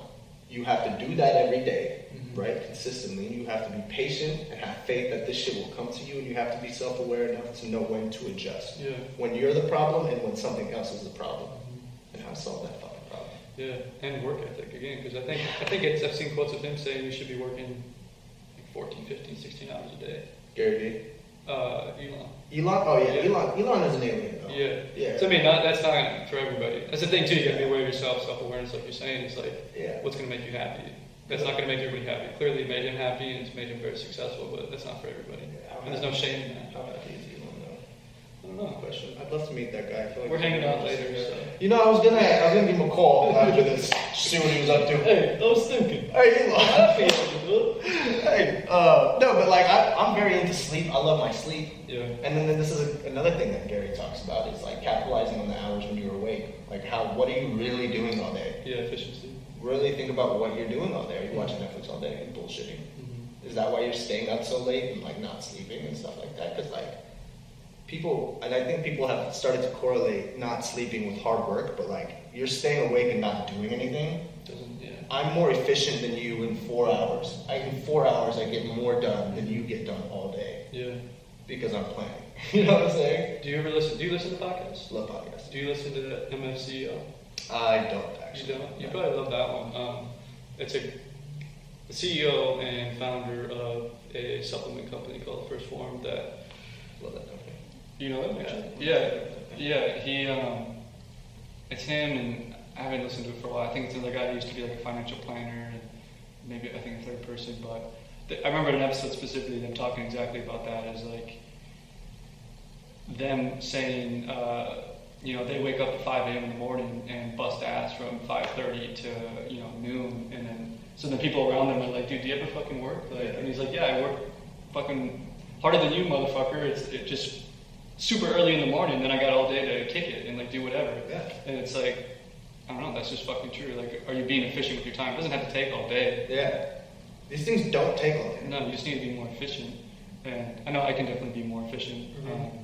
you have to do that every day, right? Consistently. You have to be patient and have faith that this shit will come to you, and you have to be self-aware enough to know when to adjust. Yeah. When you're the problem and when something else is the problem, and how to solve that fucking problem. Yeah, and work ethic again, because I think I've seen quotes of him saying you should be working like 14, 15, 16 hours a day. Gary Vee. Elon. Elon? Oh yeah, Yeah. Elon is an alien though. Yeah. Yeah. So I mean, that's not for everybody. That's the thing too. You gotta be aware of yourself, self-awareness, like you're saying. It's like, what's gonna make you happy? That's not gonna make everybody happy. Clearly, it made him happy and it's made him very successful, but that's not for everybody. And there's no shame in that. How happy is Elon though? I don't know. Question. I'd love to meet that guy. I feel like We're hanging out later. So. You know, I was gonna give him a call after this, see what he was up to. Hey, I was thinking. Hey, Elon. I feel good. Hey, no, but like I'm very into sleep. I love my sleep. Yeah. And then this is another thing that Gary talks about is like capitalizing on the hours when you're awake. Like what are you really doing all day? Yeah, efficiency. Really think about what you're doing all day. Are you watching Netflix all day and bullshitting? Is that why you're staying up so late and like not sleeping and stuff like that? Because like people, and I think people have started to correlate not sleeping with hard work, but like you're staying awake and not doing anything. I'm more efficient than you in 4 hours. In 4 hours, I get more done than you get done all day. Yeah. Because I'm planning. You know what I'm saying? Do you listen to podcasts? Love podcasts. Do you listen to the MFCEO? I don't actually. You don't? You probably love that one. It's the CEO and founder of a supplement company called First Form that. Love that company. You know it actually? Yeah. He. It's him, and I haven't listened to it for a while. I think it's another guy who used to be like a financial planner, and maybe I think a third person. But I remember an episode specifically them talking exactly about that. Is like them saying, they wake up at 5 a.m. in the morning and bust ass from 5:30 to noon, and then people around them are like, dude, do you ever fucking work? Like, and he's like, yeah, I work fucking harder than you, motherfucker. It just super early in the morning, then I got all day to kick it and like do whatever. Yeah. And it's like, I don't know, that's just fucking true. Like, are you being efficient with your time? It doesn't have to take all day. Yeah. These things don't take all day. No, you just need to be more efficient. And I know I can definitely be more efficient. Mm-hmm.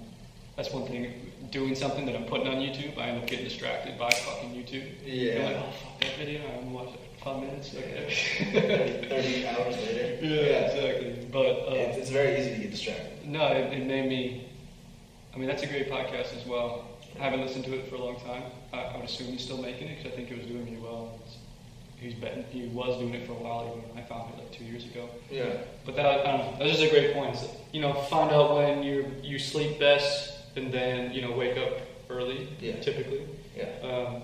That's one thing. Doing something that I'm putting on YouTube, I end up getting distracted by fucking YouTube. Yeah. I'm like, oh, fuck that video, I haven't watched it for 5 minutes. Okay. 30 hours later. Yeah, exactly. But it's very easy to get distracted. No, it made me, that's a great podcast as well. I haven't listened to it for a long time. I would assume he's still making it because I think it was doing really well. He was doing it for a while, even when I found it like 2 years ago. Yeah. But that, I don't know, that's just a great point. So, find out when you sleep best, and then wake up early. Yeah. Typically. Yeah. And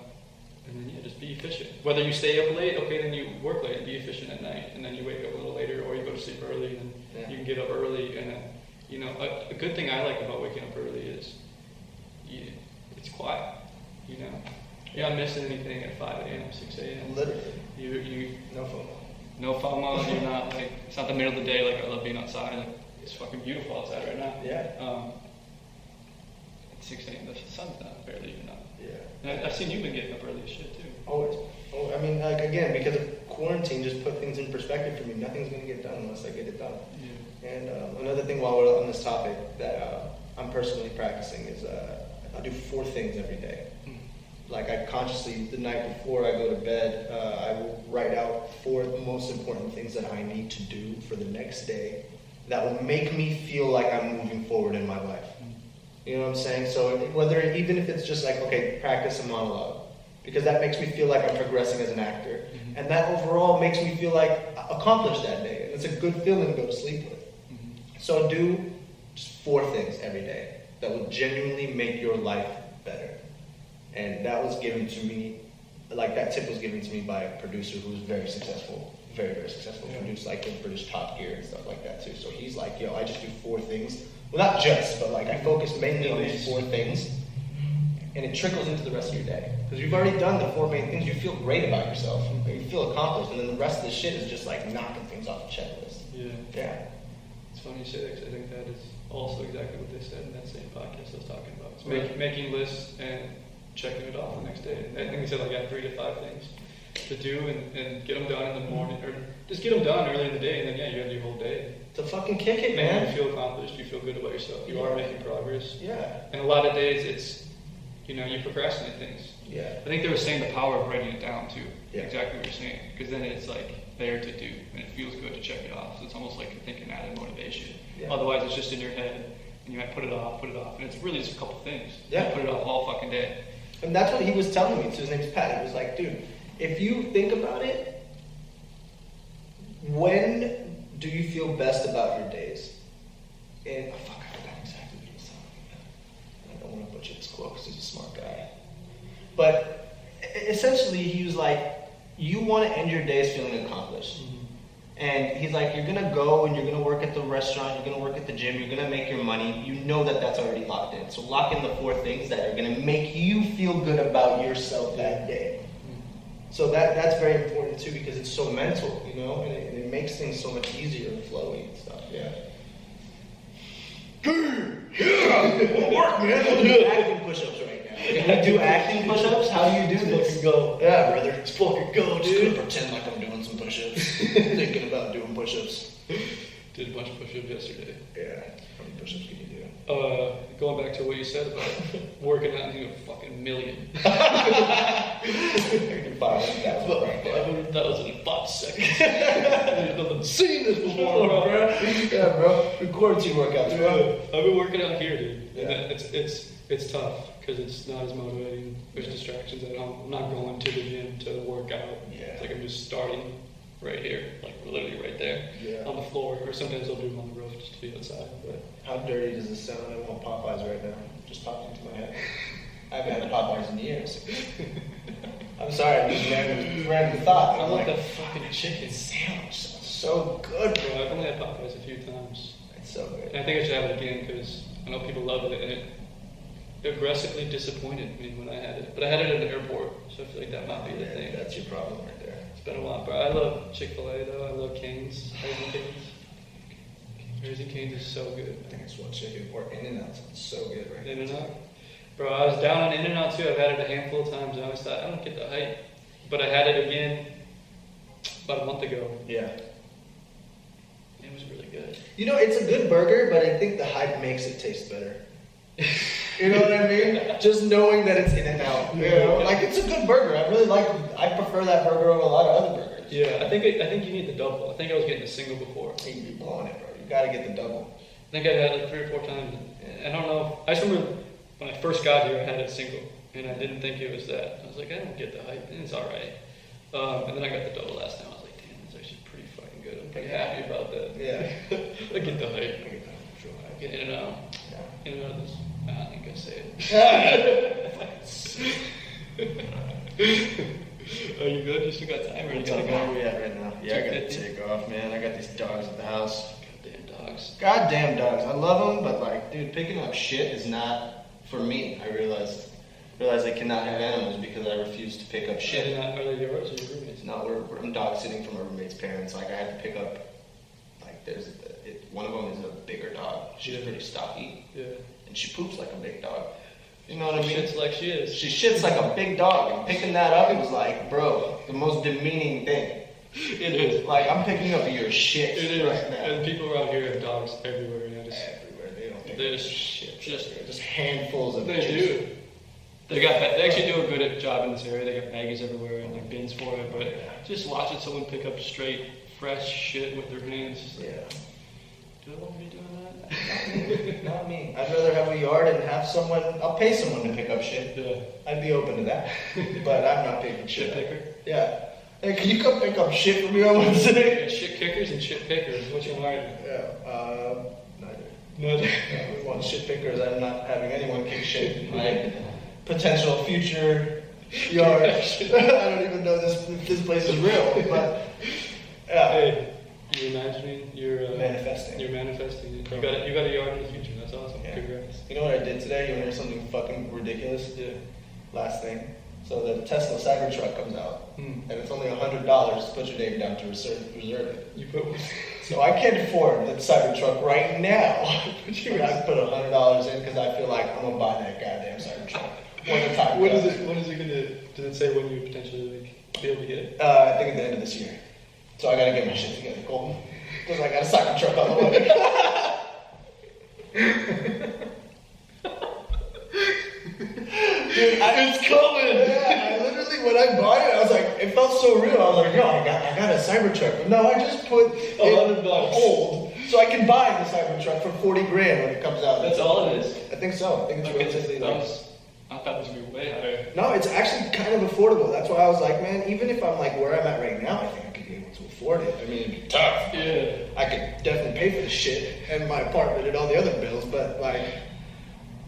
then just be efficient. Whether you stay up late, okay, then you work late. Be efficient at night, and then you wake up a little later, or you go to sleep early, and you can get up early. And then, a good thing I like about waking up early is, it's quiet. You're not missing anything at 5 a.m., 6 a.m. Literally. You no FOMO. No FOMO. You're not like, it's not the middle of the day. Like, I love being outside. Like, it's fucking beautiful outside right now. Yeah. At 6 a.m. the sun's not barely even up. Yeah. And I've seen you been getting up early as shit too. Always. Again, because of quarantine, just put things in perspective for me. Nothing's gonna get done unless I get it done. Yeah. And another thing while we're on this topic that I'm personally practicing is I do 4 things every day. Like, I consciously, the night before I go to bed, I will write out 4 most important things that I need to do for the next day that will make me feel like I'm moving forward in my life. You know what I'm saying? So even if it's just like, okay, practice a monologue, because that makes me feel like I'm progressing as an actor. Mm-hmm. And that overall makes me feel like I accomplished that day. And it's a good feeling to go to sleep with. Mm-hmm. So do just 4 things every day that will genuinely make your life better. And that was given to me, like that tip was given to me by a producer who's very successful, very, very successful. Produced like in British Top Gear and stuff like that too. So he's like, yo, I just do 4 things. Well, not just, but like I focus mainly on these 4 things, and it trickles into the rest of your day. Because you've already done the 4 main things, you feel great about yourself, you feel accomplished, and then the rest of the shit is just like knocking things off the checklist. Yeah. It's funny you say that, because I think that is also exactly what they said in that same podcast I was talking about. It's making lists and checking it off the next day. I think they said like 3 to 5 things to do and get them done in the morning, or just get them done early in the day, and then you have your whole day to fucking kick it, man. You feel accomplished, you feel good about yourself, you are making progress. Yeah. And a lot of days it's, you procrastinate things. Yeah. I think they were saying the power of writing it down too. Yeah. Exactly what you're saying, because then it's like there to do, and it feels good to check it off. So it's almost like you're thinking added motivation. Yeah. Otherwise it's just in your head, and you might put it off, and it's really just a couple things. Yeah. You put it off all fucking day. And that's what he was telling me. So his name's Pat. He was like, dude, if you think about it, when do you feel best about your days? And I forgot exactly what he was telling me. I don't want to butcher this quote because he's a smart guy. But essentially, he was like, you want to end your days feeling accomplished. Mm-hmm. And he's like, you're going to go and you're going to work at the restaurant, you're going to work at the gym, you're going to make your money. You know that that's already locked in. So lock in the 4 things that are going to make you feel good about yourself that day. So that's very important too, because it's so mental, and it makes things so much easier and flowy and stuff. Yeah. Yeah, work, man. We'll do acting push-ups right now. Can we do acting push-ups? How do you do this? Fucking go. Yeah, brother. Let's fucking go, dude. Just gonna pretend like I'm doing some push-ups. Thinking about doing push-ups. Did a bunch of push-ups yesterday. Yeah. How many push-ups can you do? Going back to what you said about working out and doing a fucking million. 5,000 in 5 seconds. I've never seen this before, bro. Yeah, bro. Good quarantine workouts, bro. I've been working out here, dude. Yeah. And it's tough because it's not as motivating. There's distractions at home. I'm not going to the gym to work out. Yeah. It's like I'm just starting right here, like literally right there, on the floor. Or sometimes I'll do them on the roof just to be outside. But how dirty does this sound? I want Popeyes right now. Just popped into my head. I haven't had Popeyes in years. I'm sorry, I just random thought. I want the fucking chicken sandwich. so good, Bro, I've only had Popeyes a few times. It's so good. And I think I should have it again because I know people love it, and it aggressively disappointed me when I had it. But I had it at an airport, so I feel like that might be the thing. That's your problem right there. It's been a while, bro. I love Chick-fil-A though. I love Cane's. Raising Cane's. Raising Cane's is so good. I think it's one chicken or In-N-Out. It's so good, right? In-N-Out. Bro, I was down on In-N-Out too. I've had it a handful of times, and I always thought I don't get the hype. But I had it again about a month ago. Yeah. It was really good. You know, it's a good burger, but I think the hype makes it taste better. You know what I mean? Just knowing that it's In-N-Out. You know? Like, it's a good burger. I prefer that burger over a lot of other burgers. Yeah, I think you need the double. I think I was getting the single before. You'd be blowing it, bro. You gotta get the double. I think I had it like 3 or 4 times. I don't know. I just remember when I first got here, I had it single, and I didn't think it was that. I was like, I don't get the hype, and it's all right. And then I got the double last time. I was like, damn, it's actually pretty fucking good. I'm pretty happy about that. Yeah. I get the hype. I get that for sure. I get In-N-Out. Yeah. In-N-Out is. I think I say it. Are you good? You still got time, or you gotta go? Where we at right now? Yeah, I gotta take off, man. I got these dogs at the house. Goddamn dogs. Goddamn dogs. I love them, but like, dude, picking up shit is not for me. I realized I cannot have animals because I refuse to pick up shit. Are they yours or your roommates? No, I'm dog sitting for my roommate's parents. Like, I had to pick up. Like, one of them is a bigger dog. She's pretty stocky. Yeah. And she poops like a big dog. You know what I mean? Shits like she is. She shits like a big dog. And picking that up, it was like, bro, the most demeaning thing. It is. Like, I'm picking up your shit right now. And people around here have dogs everywhere. And Everywhere. They don't pick They up just shit. just Just handfuls of They bitches. do. They actually do a good job in this area. They got baggies everywhere and like bins for it. But just watching someone pick up straight, fresh shit with their hands. Yeah. Do I want to be doing that? Not me. I'd rather have a yard and have someone. I'll pay someone to pick up shit. Yeah. I'd be open to that. But I'm not picking shit Shit up. picker? Yeah. Hey, can you come pick up shit for me on Wednesday? Yeah, shit kickers and shit pickers. Which one are you? Yeah. Neither. No. Yeah, we want shit pickers. I'm not having anyone kick shit in my potential future yard. I don't even know if this place is real, but yeah. Hey, you're imagining, you're Manifesting. You're manifesting. You got a yard in the future. That's awesome. Yeah. Congrats. You know what I did today? You want to hear something fucking ridiculous? Yeah. Last thing. So the Tesla Cybertruck comes out, and it's only $100 to put your name down to reserve it. You put. So I can't afford the Cybertruck right now. But I put $100 in because I feel like I'm gonna buy that goddamn Cybertruck when the time When comes. is it gonna? Does it say when you potentially be able to get it? I think at the end of this year. So I gotta get my shit together, Colton, because I got a Cybertruck on the way. Dude, it's coming! Yeah, I literally, when I bought it, I was like, it felt so real. I was like, yo, I got a Cybertruck. But no, I just put it $100 on hold so I can buy the Cybertruck for $40,000 when it comes out. That's all it is. I think so. I think it's relatively like. I thought it was gonna be way higher. No, it's actually kind of affordable. That's why I was like, man, even if I'm like where I'm at right now, I think I could be able to afford it. I mean, it'd be tough. Yeah. I could definitely pay for the shit and my apartment and all the other bills, but like,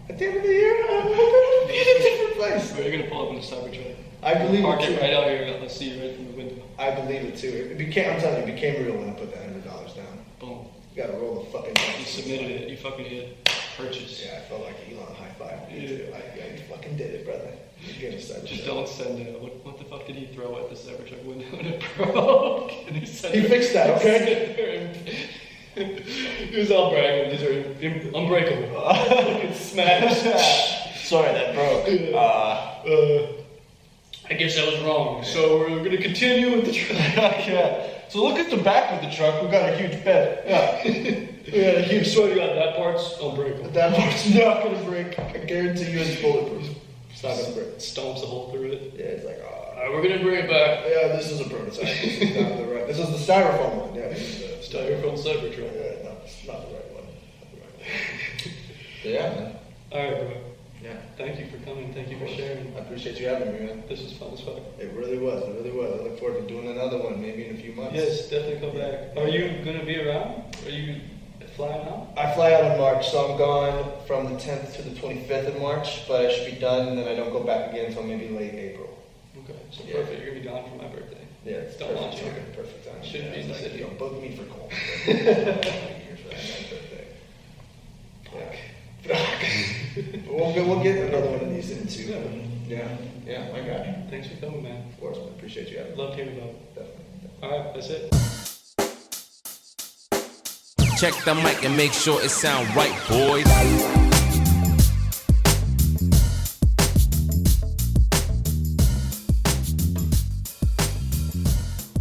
at the end of the year, I'm hoping I'll be in a different place. Are you gonna pull up in a Cybertruck? I believe Park it too. it right out here. Let's see you right from the window. I believe it too. It became, I'm telling you, it became real when I put that $100 down. Boom. You gotta roll the fucking dice. You submitted it. You fucking hit purchase. Yeah, I felt like Elon high five. Yeah. Like, yeah, you fucking did it, brother. You gave us that Just shit. don't send it. What the fuck did he throw at the Cybertruck window and it broke? And he said He fixed that, okay? He was all bragging. These are unbreakable. Fucking smashed. Sorry, that broke. I guess I was wrong. So we're gonna continue with the truck. Yeah. So look at the back of the truck. We got a huge bed. Yeah. We got a huge. So you got that part's unbreakable. That part's not gonna break. I guarantee you, it's bulletproof. It's not gonna break. Stomps a hole through it. Yeah, it's like, Alright, we're gonna bring it back. yeah, this is a prototype. This is not the right. This is the styrofoam one. Yeah, this is the Styrofoam Cybertruck. Yeah, no, it's not the right one. Not the right one. Yeah, man. Alright, bro. Yeah. Thank you for coming. Thank you for sharing. I appreciate you having me, man. This was fun as fuck. It really was. It really was. I look forward to doing another one, maybe in a few months. Yes, definitely come back. Are you gonna be around? Are you flying out? I fly out in March, so I'm gone from the 10th to the 25th of March, but I should be done, and then I don't go back again until maybe late April. Okay, so Yeah. perfect. You're gonna be gone for my birthday. Yeah, it's Don't want perfect you. time. Perfect time. Should be in the city. Yo, book me for Cole. Here for that birthday. Yeah. we'll get another one of these in too. Yeah, my guy. Thanks for coming, man. Of course, man. Appreciate you having me. Love hearing about it. Definitely. All right, that's it. Check the mic and make sure it sound right, boys.